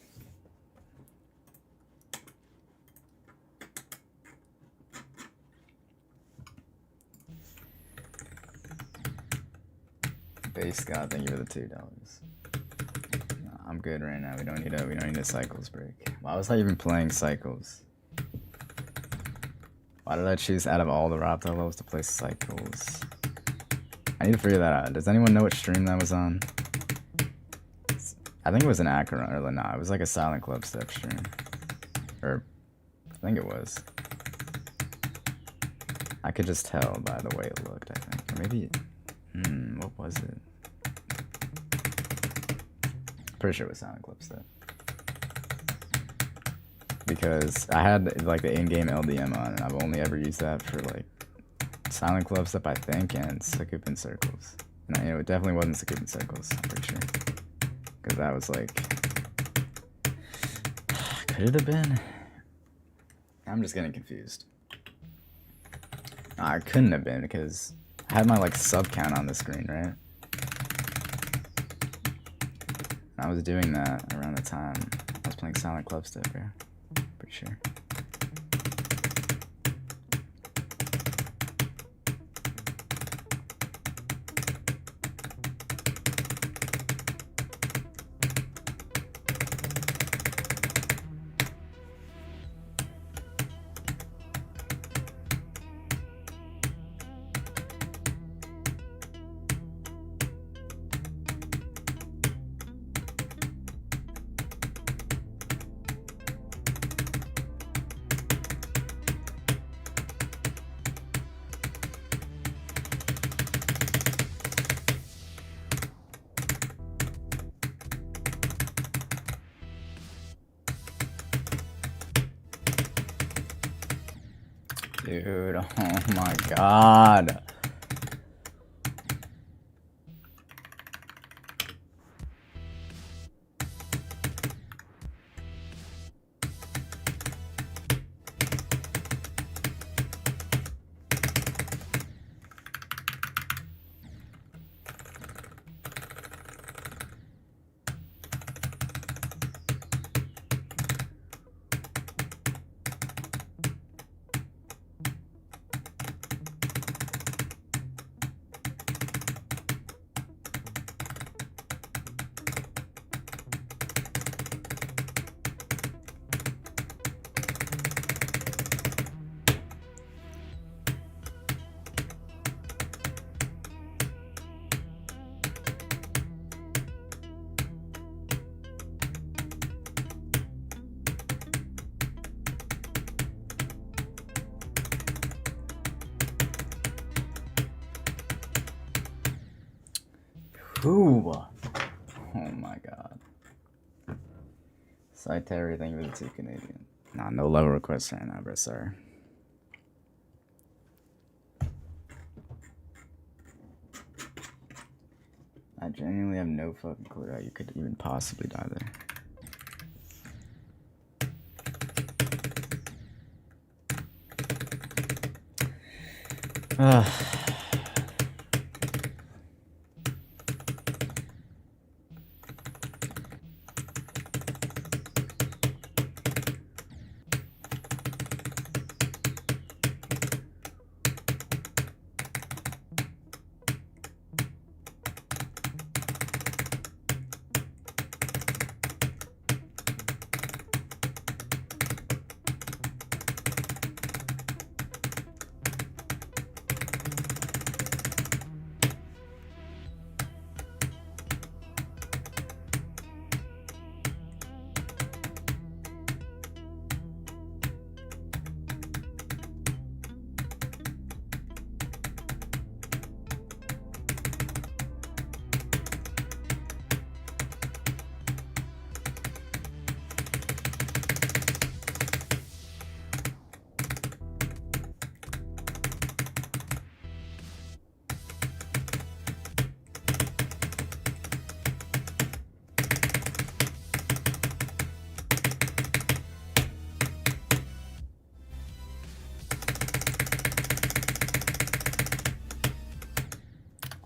A: Base God, thank you for the $2. No, I'm good right now. We don't need a cycles break. Why was I even playing cycles? Why did I choose out of all the Raptor levels to play cycles? I need to figure that out. Does anyone know what stream that was on? I think it was an Acheron, or nah, it was like a Silent Club step stream. Or, I think it was. I could just tell by the way it looked, I think. Or maybe, what was it? Pretty sure it was Silent Club step. Because I had like the in-game LDM on, and I've only ever used that for like Silent Club step, I think, and Sakupin Circles. No, you know, it definitely wasn't Sakupin Circles, I'm pretty sure. Because that was like, could it have been? I'm just getting confused. Nah, it couldn't have been because I had my like sub count on the screen, right? I was doing that around the time I was playing Silent Club step, bro. Pretty sure. Dude, oh my god. Ooh. Oh my god. Side Terry, thank you for the 2 Canadian. Nah, no level requests right now, bro. Sorry. I genuinely have no fucking clue how you could even possibly die there.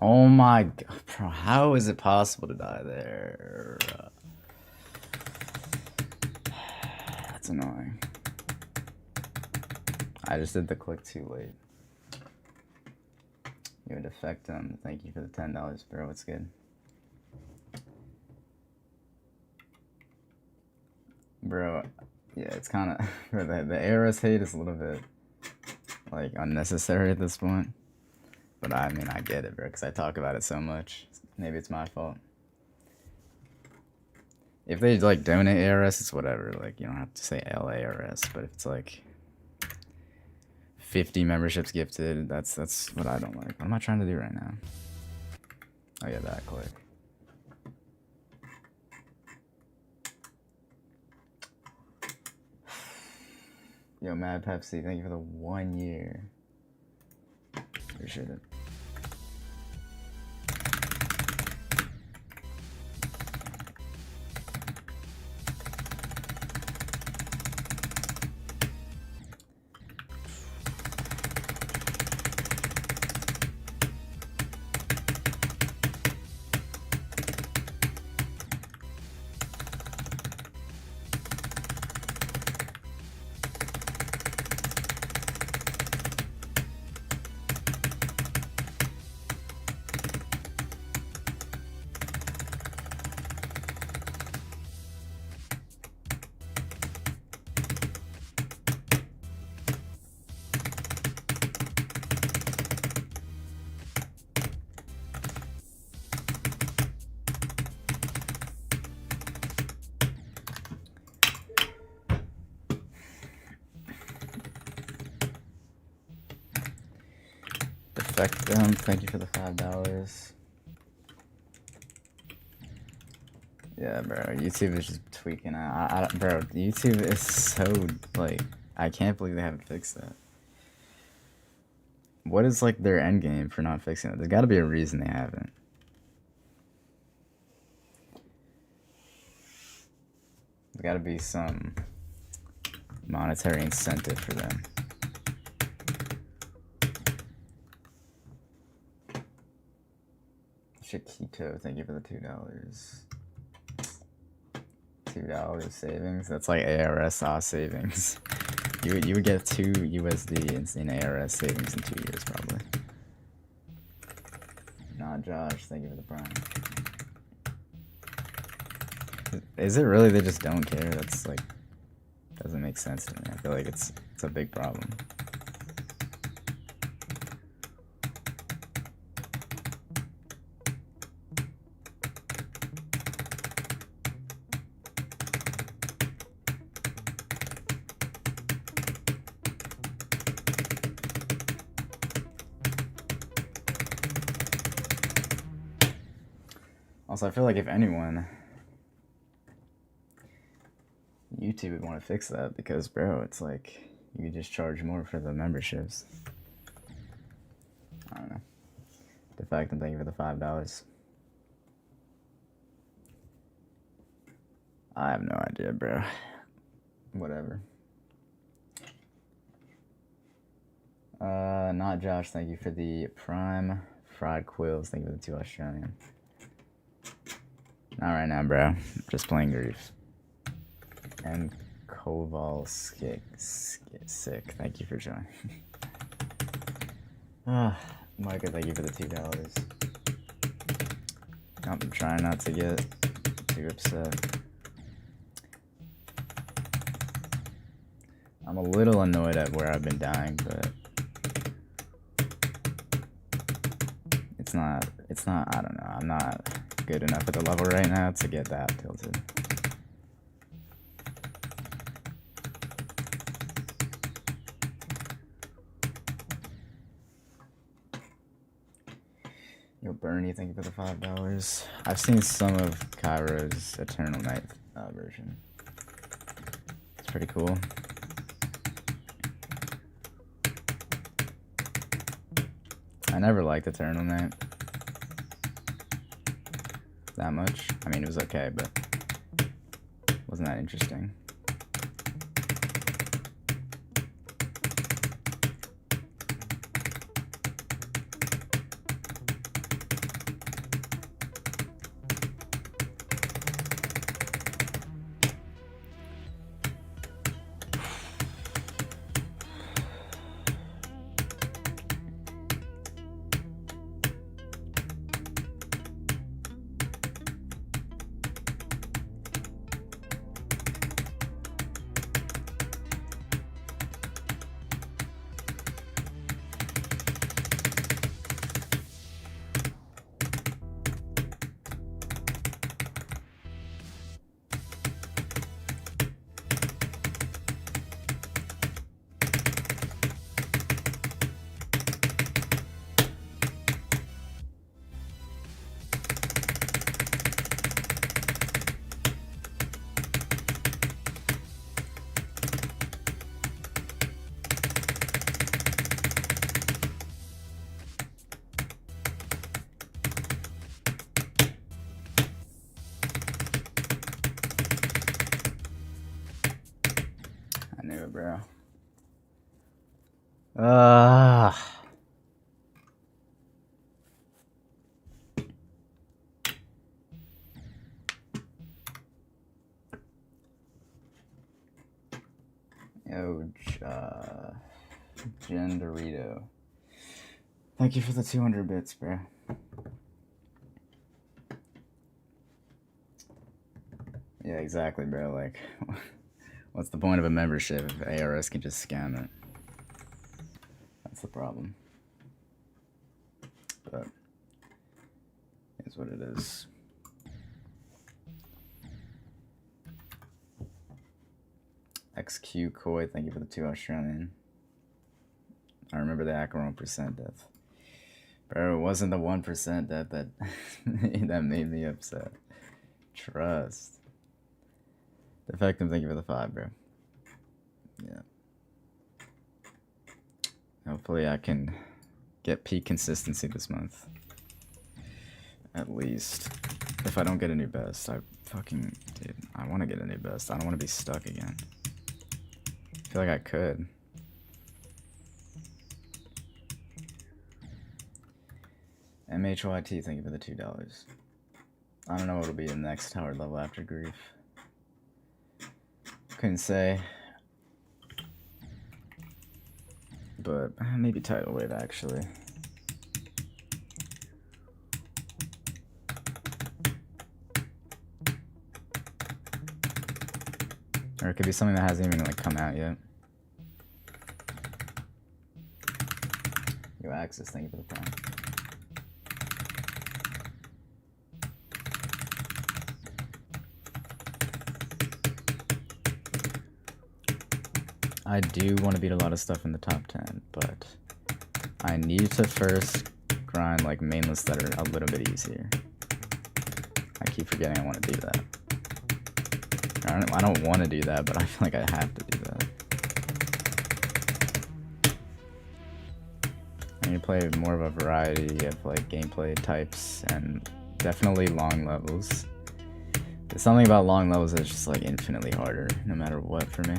A: Oh my god, bro, how is it possible to die there? That's annoying. I just did the click too late. You would affect him. Thank you for the $10, bro. What's good? Bro, yeah, it's kind of... Bro, the ARS hate is a little bit, like, unnecessary at this point. But I mean, I get it, bro, because I talk about it so much. Maybe it's my fault. If they, like, donate ARS, it's whatever. Like, you don't have to say LARS. But if it's, like, 50 memberships gifted, that's what I don't like. What am I trying to do right now? Oh, yeah, that click. Yo, Mad Pepsi, thank you for the 1 year. Appreciate it. Thank you for the $5. Yeah, bro, YouTube is just tweaking out. Bro, YouTube is so, like, I can't believe they haven't fixed that. what is like their end game for not fixing it? There's got to be a reason they haven't. There's got to be some monetary incentive for them. Chiquito, thank you for the $2. $2 savings. That's like ARS savings. You would get 2 USD in ARS savings in 2 years probably. Not Josh, thank you for the prime. Is it really they just don't care? That's like doesn't make sense to me. I feel like it's a big problem. Also, I feel like if anyone, YouTube would want to fix that because, bro, it's like you could just charge more for the memberships. I don't know. Defect, and thank you for the $5. I have no idea, bro. Whatever. Not Josh, thank you for the prime. Fried Quills, thank you for the 2 Australian. Not right now, bro. Just playing Grief. And Koval Sick. Thank you for joining. Micah, thank you for the $2. I'm trying not to get too upset. I'm a little annoyed at where I've been dying, but it's not, I don't know, I'm not good enough at the level right now to get that tilted. Yo, Bernie, thank you for the $5. I've seen some of Cairo's Eternal Night version. It's pretty cool. I never liked Eternal Night that much. I mean, it was okay, but wasn't that interesting. I knew it, bro. Yo, Gendorito. Thank you for the 200 bits, bro. Yeah, exactly, bro. Like, what's the point of a membership if ARS can just scam it? That's the problem. But it's what it is. XQ Koi, thank you for the 2 Australian. I remember the Acheron percent death. Bro, it wasn't the 1% death that that made me upset. Trust. Defective, thank you for the 5, bro. Yeah. Hopefully I can get peak consistency this month. At least. If I don't get a new best, I want to get a new best. I don't want to be stuck again. I feel like I could. MHYT, thank you for the $2. I don't know what will be the next Howard level after grief. Couldn't say. But maybe tidal wave actually. Or it could be something that hasn't even like come out yet. Yo, Axis, thank you for the prime. I do want to beat a lot of stuff in the top 10, but I need to first grind like mainless that are a little bit easier. I keep forgetting I want to do that. I don't want to do that, but I feel like I have to do that. I need to play more of a variety of like gameplay types and definitely long levels. There's something about long levels that's just like infinitely harder, no matter what for me.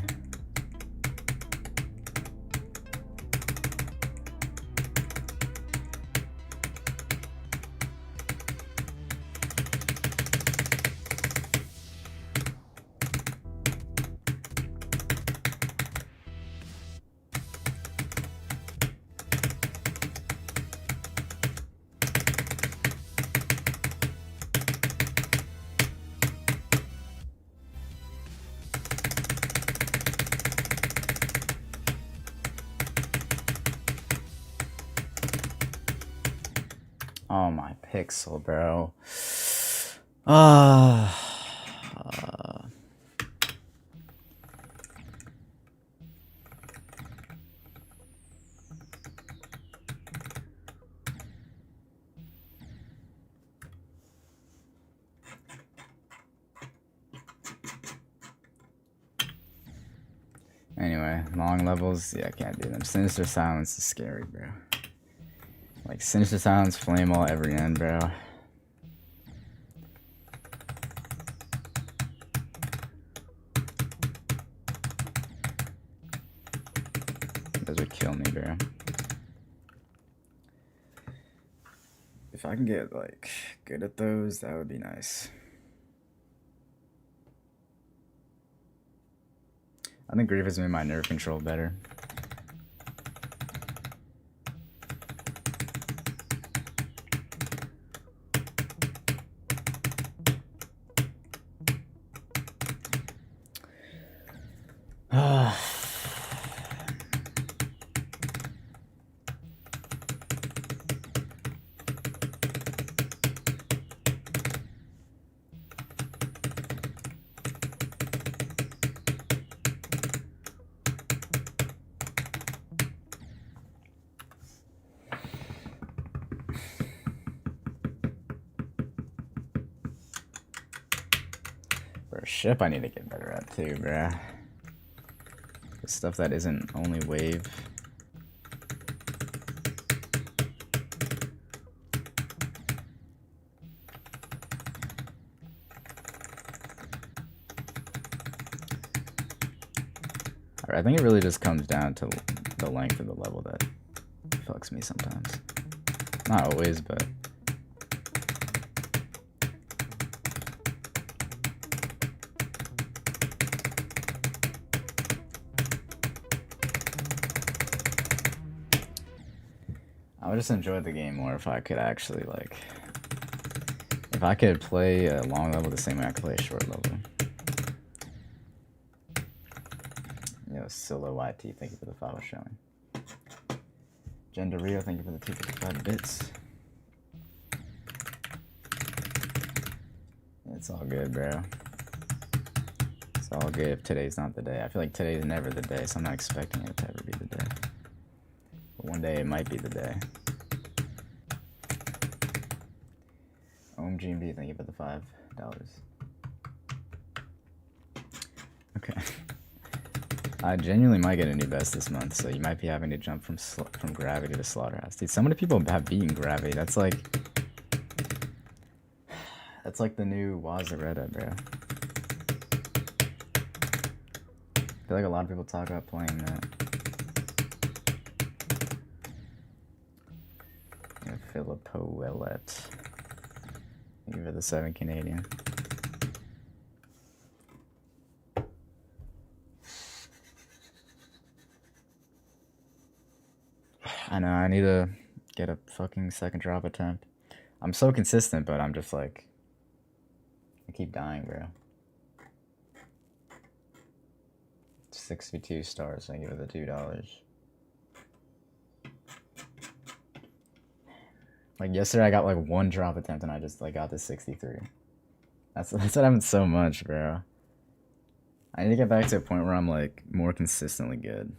A: Oh my pixel, bro. Anyway, long levels, yeah, I can't do them. Sinister Silence is scary, bro. Like, Sinister Silence, Flame Wall, every end, bro. Those would kill me, bro. If I can get, like, good at those, that would be nice. I think Grief has made my nerve control better. Ship I need to get better at too, bruh. The stuff that isn't only wave. Alright, I think it really just comes down to the length of the level that fucks me sometimes. Not always, but I would just enjoy the game more if I could actually, like, if I could play a long level the same way I could play a short level. Yo, Silo YT, thank you for the follow showing. Gender Rio, thank you for the 255 bits. It's all good, bro. It's all good if today's not the day. I feel like today's never the day, so I'm not expecting it to ever be the day. But one day it might be the day. GMB, thank you for the $5. Okay. I genuinely might get a new best this month, so you might be having to jump from Gravity to Slaughterhouse. Dude, so many people have beaten Gravity. That's like the new Wazaretta, bro. I feel like a lot of people talk about playing that. Filippo Willett. Give it the 7 Canadian. I know, I need to get a fucking second drop attempt. I'm so consistent, but I'm just like, I keep dying, bro. 62 stars, I give it the $2. Like yesterday I got like 1 drop attempt and I just like got the 63. That's what happened so much, bro. I need to get back to a point where I'm like more consistently good.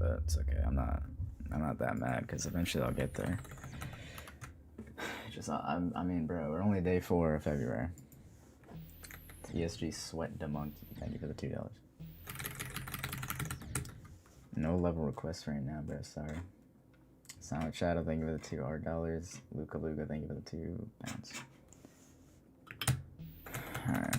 A: But it's okay. I'm not that mad because eventually I'll get there. I mean, bro, we're only day 4 of February. TSG Sweat the Monkey. Thank you for the $2. No level request right now, bro. Sorry. Silent Shadow, thank you for the $2 $. Luca Luca, thank you for the £2. Alright.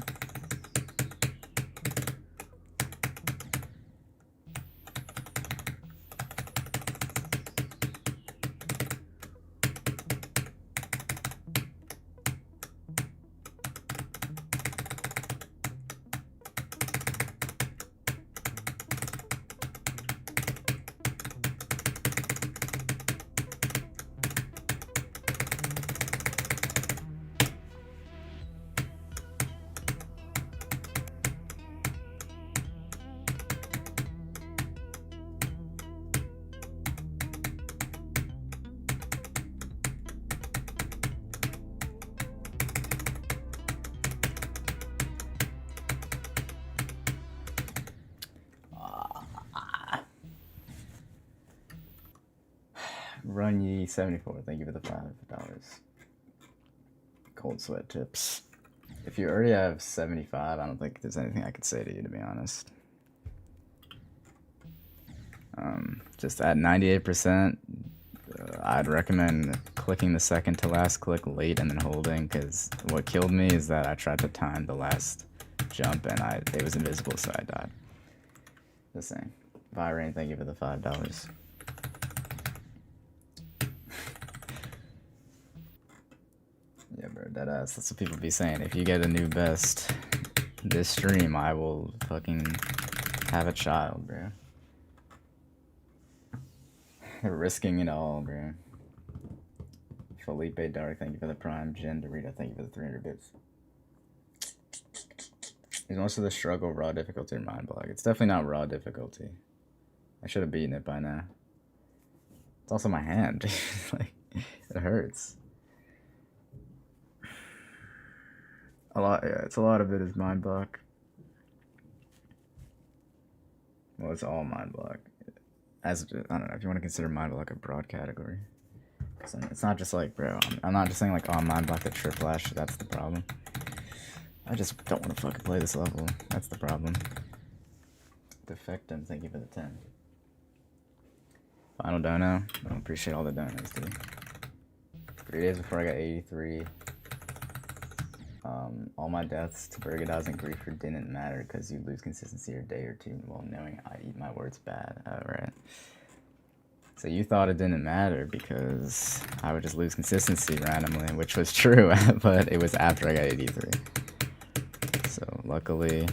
A: Run Ye 74, thank you for the $5. Cold Sweat Tips. If you already have 75, I don't think there's anything I could say to you, to be honest. Just at 98%, I'd recommend clicking the second to last click late and then holding, because what killed me is that I tried to time the last jump and it was invisible, so I died. Just saying. Vyrain, thank you for the $5. Yeah, bro, deadass. That's what people be saying. If you get a new best this stream, I will fucking have a child, bro. They're risking it all, bro. Felipe Dark, thank you for the Prime. Jen Dorito, thank you for the 300 bits. Is most of the struggle raw difficulty or mind block? It's definitely not raw difficulty. I should have beaten it by now. It's also my hand. Like, it hurts. Yeah, it's a lot of it is mind block. Well, it's all mind block. I don't know if you want to consider mind block a broad category. It's not just like, bro, I'm not just saying like, oh, mind block the Triplash, that's the problem. I just don't want to fucking play this level. That's the problem. Defectum, thank you for the 10. Final dono. I don't appreciate all the donos, dude. 3 days before I got 83. All my deaths to Bergadaz and Griefer didn't matter because you lose consistency a day or two while knowing I eat my words bad. Alright. So you thought it didn't matter because I would just lose consistency randomly, which was true, but it was after I got 83. So luckily,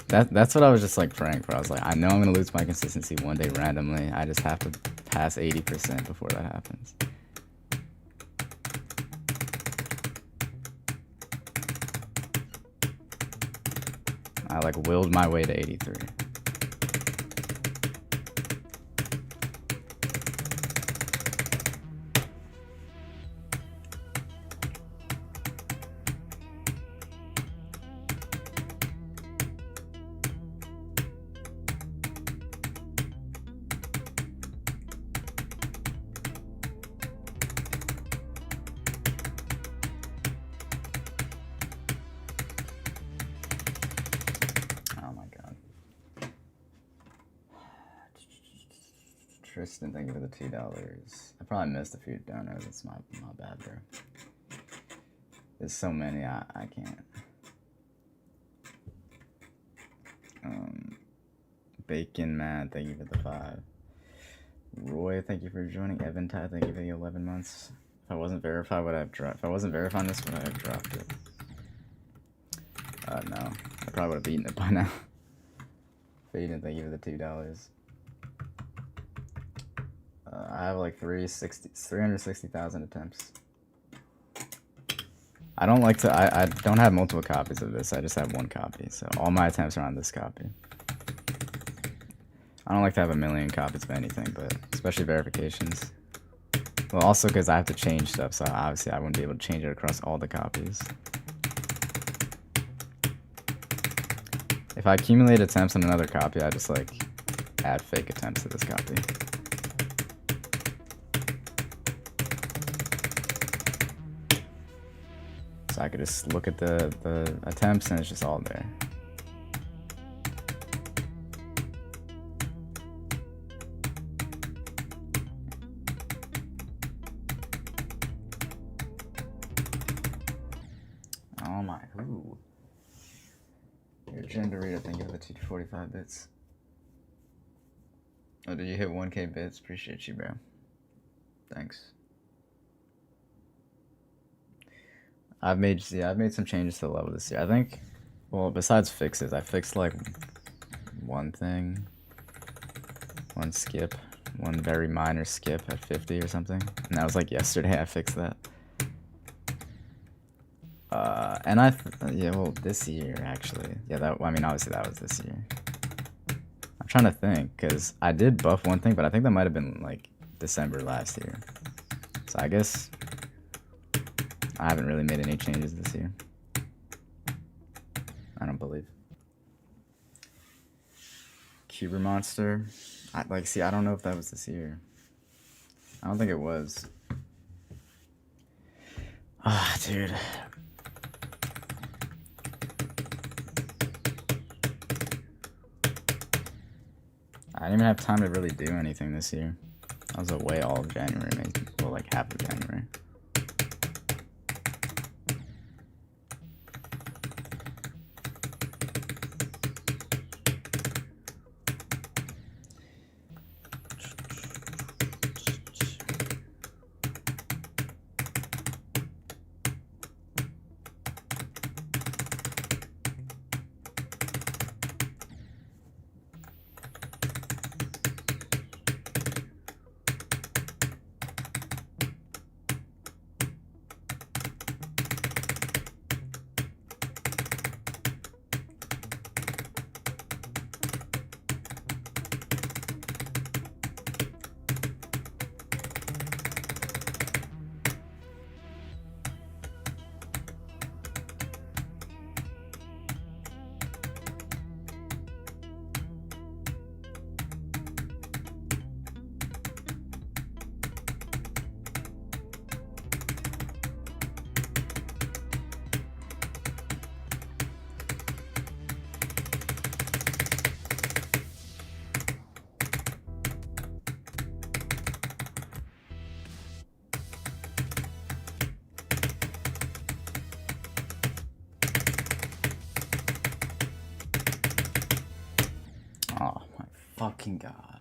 A: that's what I was just like praying for. I was like, I know I'm gonna lose my consistency one day randomly. I just have to pass 80% before that happens. I like willed my way to 83. Tristan, thank you for the $2. I probably missed a few donos. It's my bad, bro. There's so many, I can't. Bacon Man, thank you for the 5. Roy, thank you for joining. Evan Ty, thank you for the 11 months. If I wasn't verified, would I have dropped? If I wasn't verifying this, would I have dropped it? No. I probably would have beaten it by now. Faden, thank you for the $2. I have like 360,000 attempts. I don't like to, I don't have multiple copies of this. I just have one copy. So all my attempts are on this copy. I don't like to have a million copies of anything, but especially verifications. Well, also because I have to change stuff, so obviously I wouldn't be able to change it across all the copies. If I accumulate attempts on another copy, I just like add fake attempts to this copy. So I could just look at the attempts and it's just all there. Oh my, ooh. Your gender reader, thank you for the 245 bits. Oh, did you hit 1K bits? Appreciate you, bro. Thanks. I've made some changes to the level this year. I think, well, besides fixes, I fixed like one thing, one skip, one very minor skip at 50 or something, and that was like yesterday. I fixed that. And yeah, well, this year actually. Yeah, that. I mean, obviously that was this year. I'm trying to think because I did buff one thing, but I think that might have been like December last year. So I guess I haven't really made any changes this year. I don't believe. Cuber Monster. I don't know if that was this year. I don't think it was. Ah, dude. I didn't even have time to really do anything this year. I was away all of January, maybe. Well, like half of January. Oh my fucking god.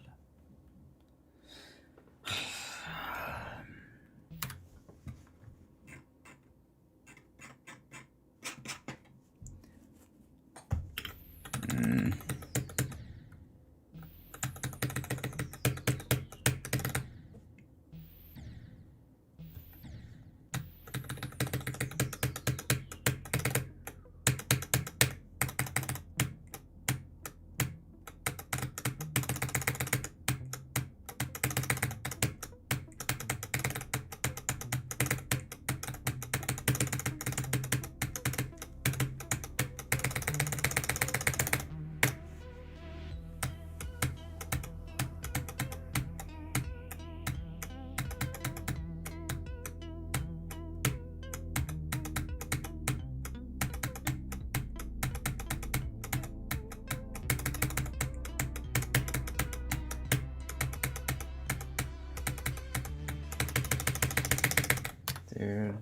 A: Dude.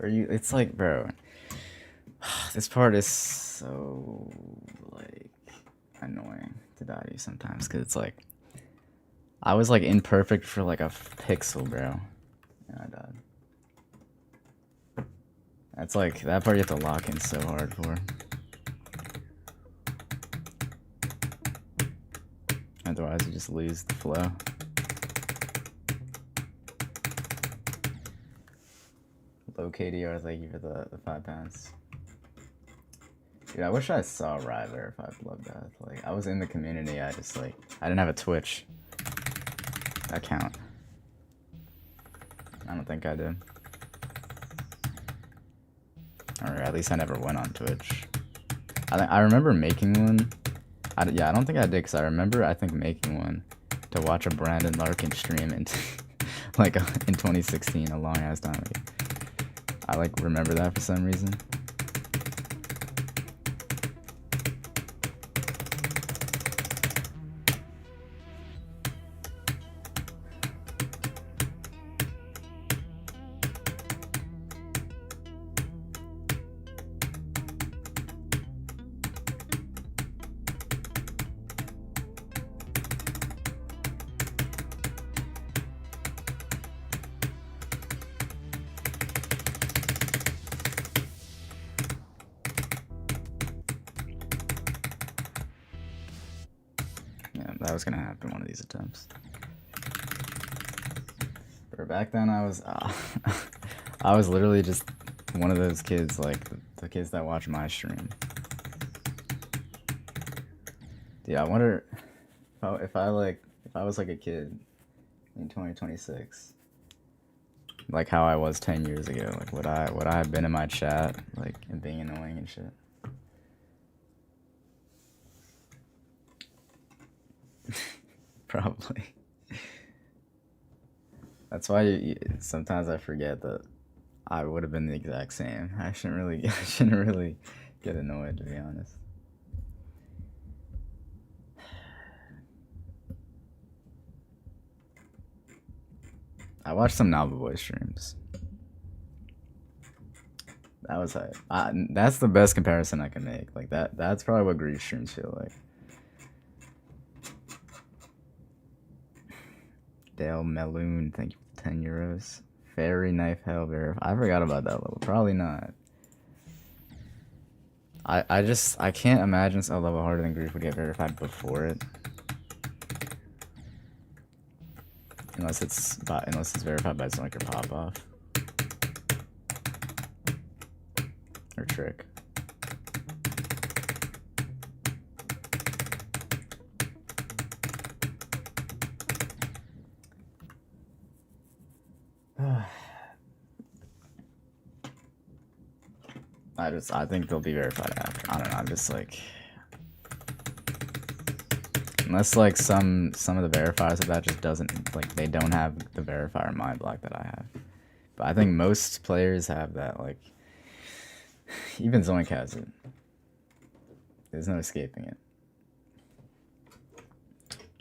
A: It's like, bro. This part is so, like, annoying to Doggie sometimes, because it's like, I was, like, imperfect for, like, a pixel, bro. And I died. That's, like, that part you have to lock in so hard for. Otherwise, you just lose the flow. Low KDR, thank you for the 5 pounds. Dude, I wish I saw Riot verified Bloodbath. Like, I was in the community, I just, like, I didn't have a Twitch account. I don't think I did. Or at least I never went on Twitch. I remember making one. Yeah, I don't think I did, because I remember, I think, making one to watch a Brandon Larkin stream in, like, in 2016, a long-ass time ago. I, like, remember that for some reason. That was gonna happen one of these attempts. But back then I was I was literally just one of those kids, like the kids that watch my stream. Dude, I wonder if I was like a kid in 2026, like how I was 10 years ago, like would I have been in my chat, like, and being annoying and shit? Probably. That's why sometimes I forget that I would have been the exact same. I shouldn't really get annoyed, to be honest. I watched some Nalba Boy streams. That was hype. That's the best comparison I can make. Like that's probably what grief streams feel like. Dale Meloon, thank you for 10 euros. Fairy Knife Hell Verify. I forgot about that level. Probably not. I can't imagine a level harder than grief would get verified before it. Unless it's verified by something like your pop off. Or trick. I think they'll be verified after. I don't know, I'm just like, unless like some of the verifiers of that just doesn't, like, they don't have the verifier mind block that I have. But I think most players have that, like, even Zoink has it. There's no escaping it.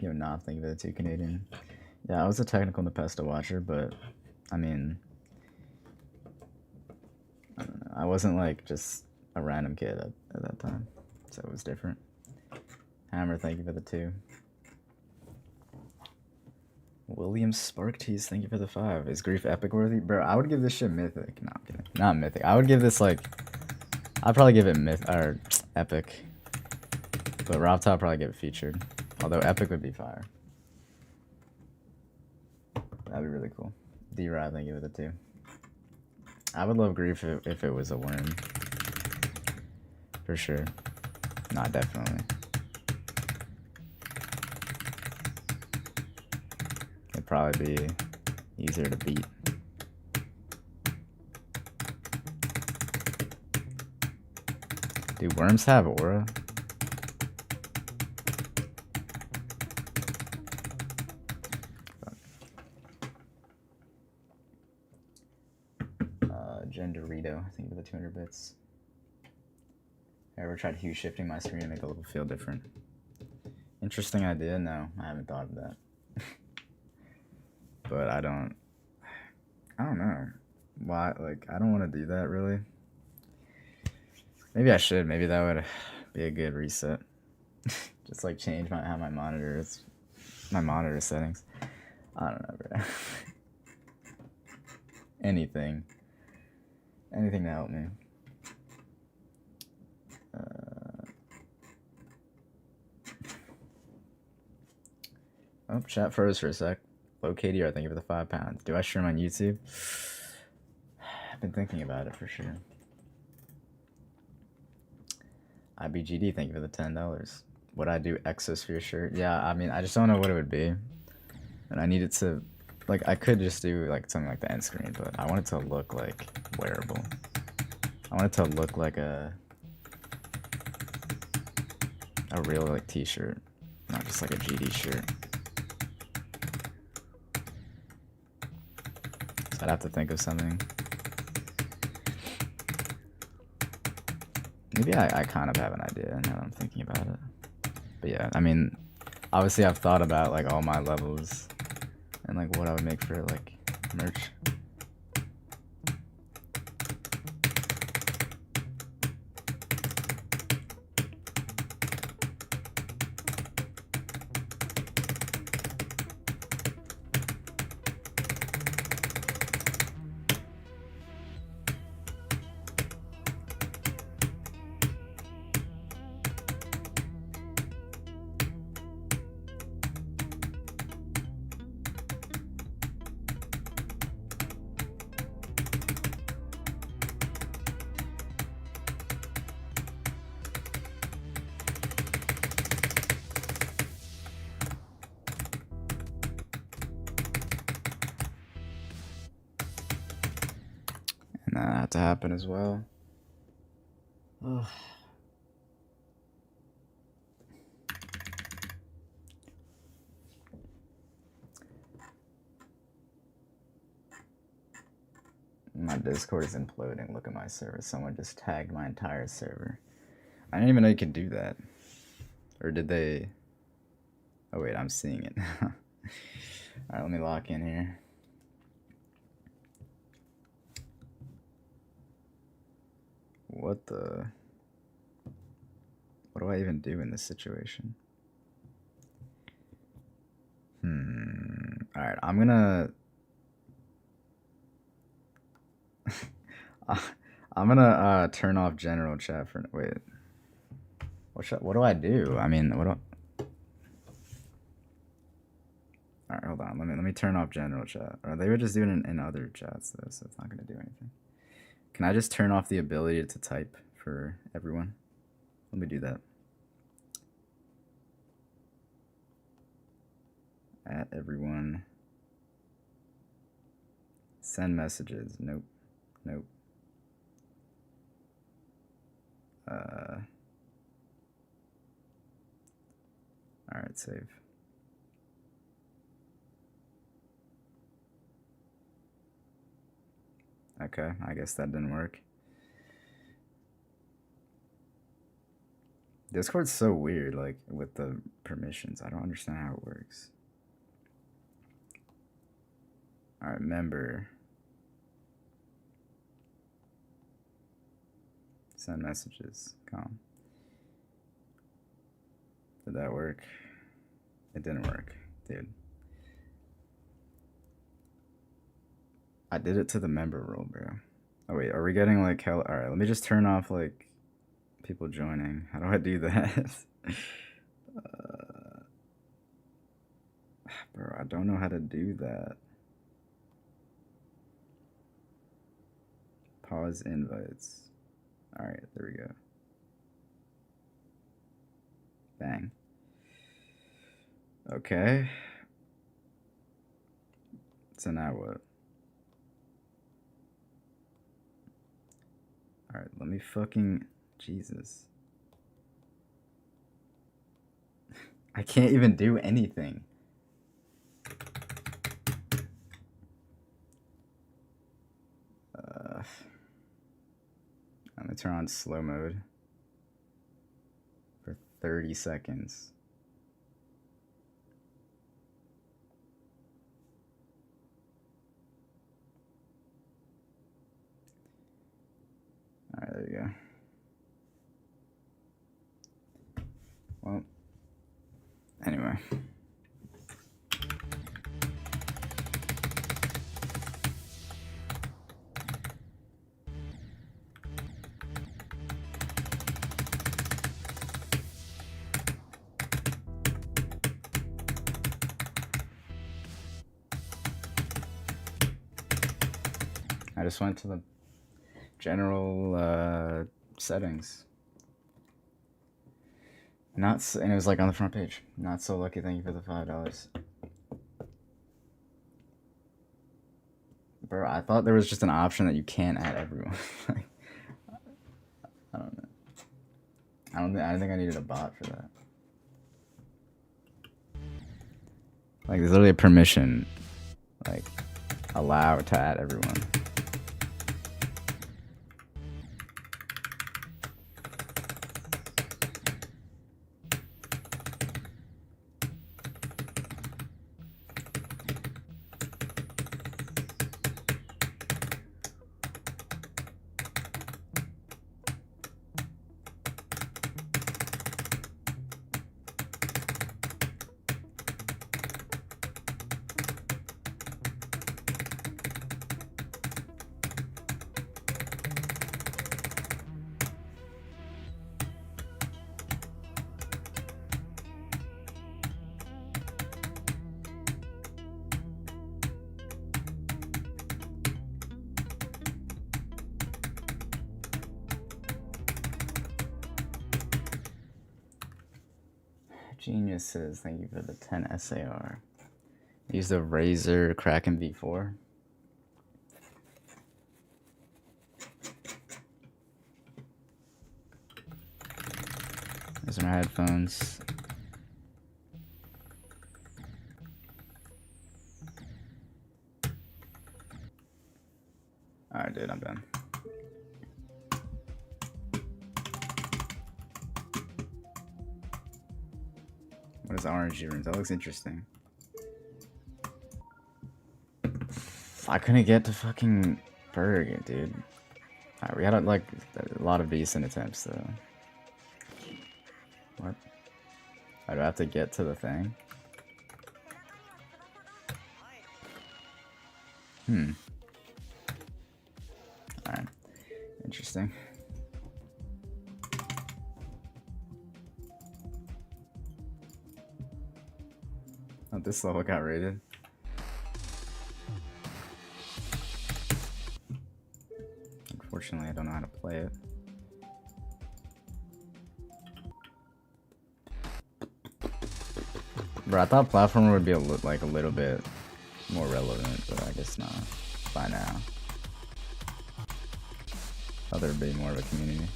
A: Yo, not thinking of the 2 Canadian. Yeah, I was a technical Nepesta watcher, but I mean, I don't know. I wasn't like just a random kid at that time, so it was different. Hammer, thank you for the 2. William Sparktease, thank you for the 5. Is grief epic worthy? Bro, I would give this shit mythic. No, I'm kidding. Not mythic. I would give this like, I'd probably give it epic. But Rob Top probably give it featured. Although epic would be fire. That'd be really cool. D-Rod, thank you for the 2. I would love grief if it was a worm. For sure. Not definitely. It'd probably be easier to beat. Do worms have aura? Genderito, I think for the 200 bits. I ever tried hue shifting my screen to make the level feel different? Interesting idea. No, I haven't thought of that. But I don't know. Why? Like, I don't want to do that, really. Maybe I should. Maybe that would be a good reset. Just, like, change how my monitor is. My monitor settings. I don't know, bro. Anything. Anything to help me. Oh, chat froze for a sec. Low KDR, thank you for the £5. Do I stream on YouTube? I've been thinking about it for sure. IBGD, thank you for the $10. Would I do Exosphere shirt? Yeah, I mean, I just don't know what it would be. And I need it to, like, I could just do, like, something like the end screen, but I want it to look, like, wearable. I want it to look like a real, like, t-shirt. Not just, like, a GD shirt. So I'd have to think of something. Maybe I kind of have an idea now that I'm thinking about it. But yeah, I mean, obviously I've thought about, like, all my levels and, like, what I would make for, like, merch. And that had to happen as well. Ugh. My Discord is imploding. Look at my server. Someone just tagged my entire server. I didn't even know you could do that. Or did they? Oh wait, I'm seeing it. Alright, let me lock in here. What the? What do I even do in this situation? Alright, I'm gonna... I'm gonna turn off general chat for... Wait. What do I do? I mean, what do... Alright, hold on. Let me turn off general chat. Or they would just do it in other chats, though, so it's not gonna do anything. Can I just turn off the ability to type for everyone? Let me do that. At everyone. Send messages. Nope. Nope. Alright, save. Okay, I guess that didn't work. Discord's so weird, like, with the permissions. I don't understand how it works. Alright, member. Send messages. Calm. Did that work? It didn't work, dude. I did it to the member role, bro. Oh wait, are we getting like hell? Alright, let me just turn off like people joining. How do I do that? Bro, I don't know how to do that. Pause invites. Alright, there we go. Bang. Okay. So now what? Alright, let me fucking... Jesus. I can't even do anything. Let me turn on slow mode for 30 seconds. Well, anyway. I just went to the general settings. And it was like on the front page. Not so lucky, thank you for the $5. Bro, I thought there was just an option that you can't add everyone. Like, I don't know. I think I needed a bot for that. Like, there's literally a permission, like, allow to add everyone. Geniuses, thank you for the 10 SAR. Use the Razer Kraken V4. Those are my headphones. Alright, dude, I'm done. What is RNG runes? That looks interesting. I couldn't get to fucking Berg, dude. Alright, we had like a lot of decent attempts though. What? I do have to get to the thing? Alright. Interesting. Oh, this level got rated. Unfortunately, I don't know how to play it. Bro, I thought platformer would be like a little bit more relevant, but I guess not. By now. Thought there'd be more of a community.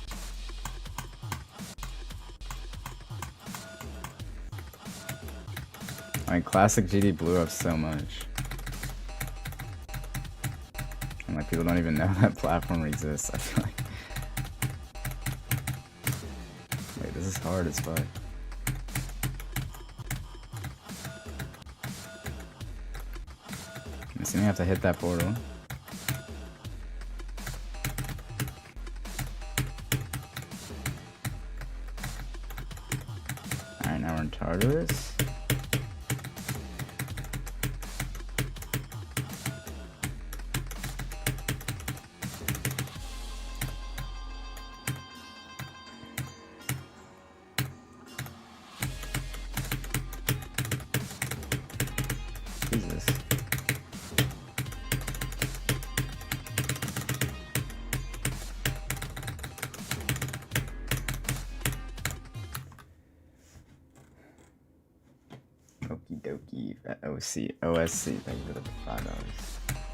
A: I mean, classic GD blew up so much. And like people don't even know that platform exists, I feel like. Wait, this is hard as fuck. I'm assuming I have to hit that portal. Alright, now we're in Tartarus. Jesus. Okie dokie. OSC. Thank you for the $5.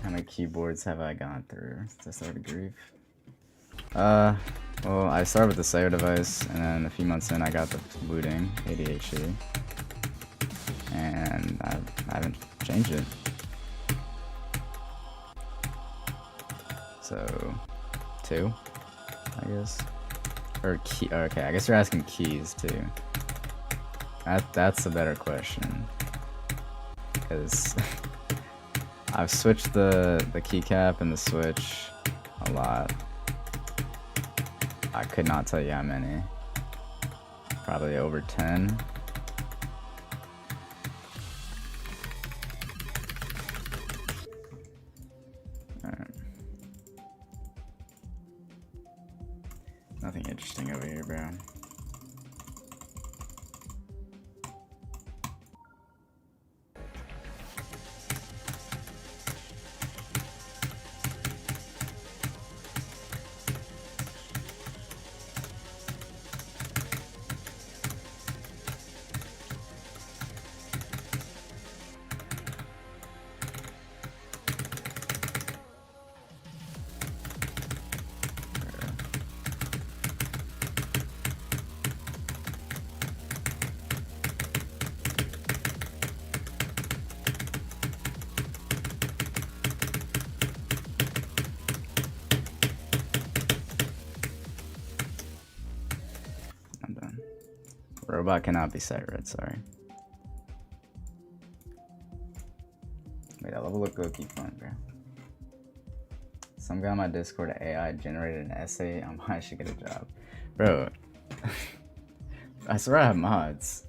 A: How many keyboards have I gone through to start a grief? Well, I started with the Slayer device, and then a few months in, I got the booting ADHD, and I haven't changed it. So, 2, I guess. Or key. Okay, I guess you're asking keys too. That's a better question, because I've switched the keycap and the switch a lot. I could not tell you how many. Probably over 10. Alright. Nothing interesting over here, bro. I'm done. Robot cannot be sight read, sorry. Wait, that level look low-key fun, bro. Some guy on my Discord AI generated an essay on why I should get a job. Bro, I swear I have mods.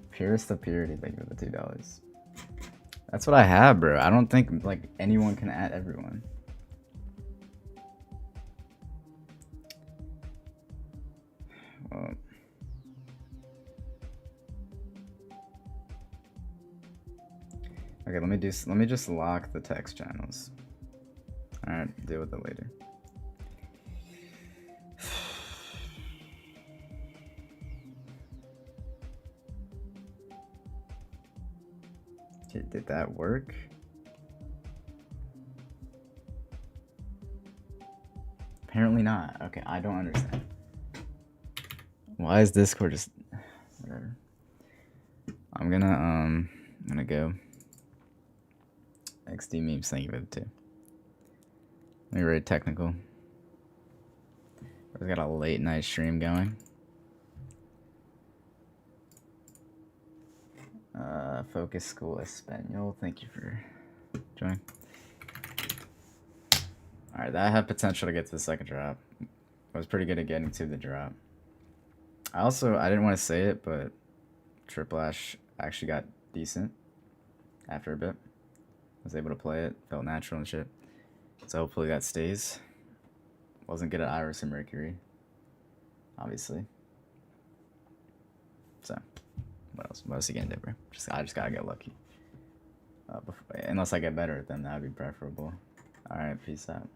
A: Purest of purity, thank you for the $2. That's what I have, bro. I don't think like anyone can add everyone. Well, okay, let me just lock the text channels. Alright, deal with it later. Did that work? Apparently not. Okay, I don't understand. Why is Discord just whatever? I'm gonna go. XD memes, thank you for the 2. Let me rate technical. We've got a late night stream going. Focus School Espanol, thank you for joining. Alright, that had potential to get to the second drop. I was pretty good at getting to the drop. I didn't want to say it, but Triplash actually got decent after a bit. Was able to play it, felt natural and shit. So hopefully that stays. Wasn't good at Iris and Mercury, obviously. So, what else? What else you gonna do, bro? I just gotta get lucky. Unless I get better at them, that'd be preferable. All right, peace out.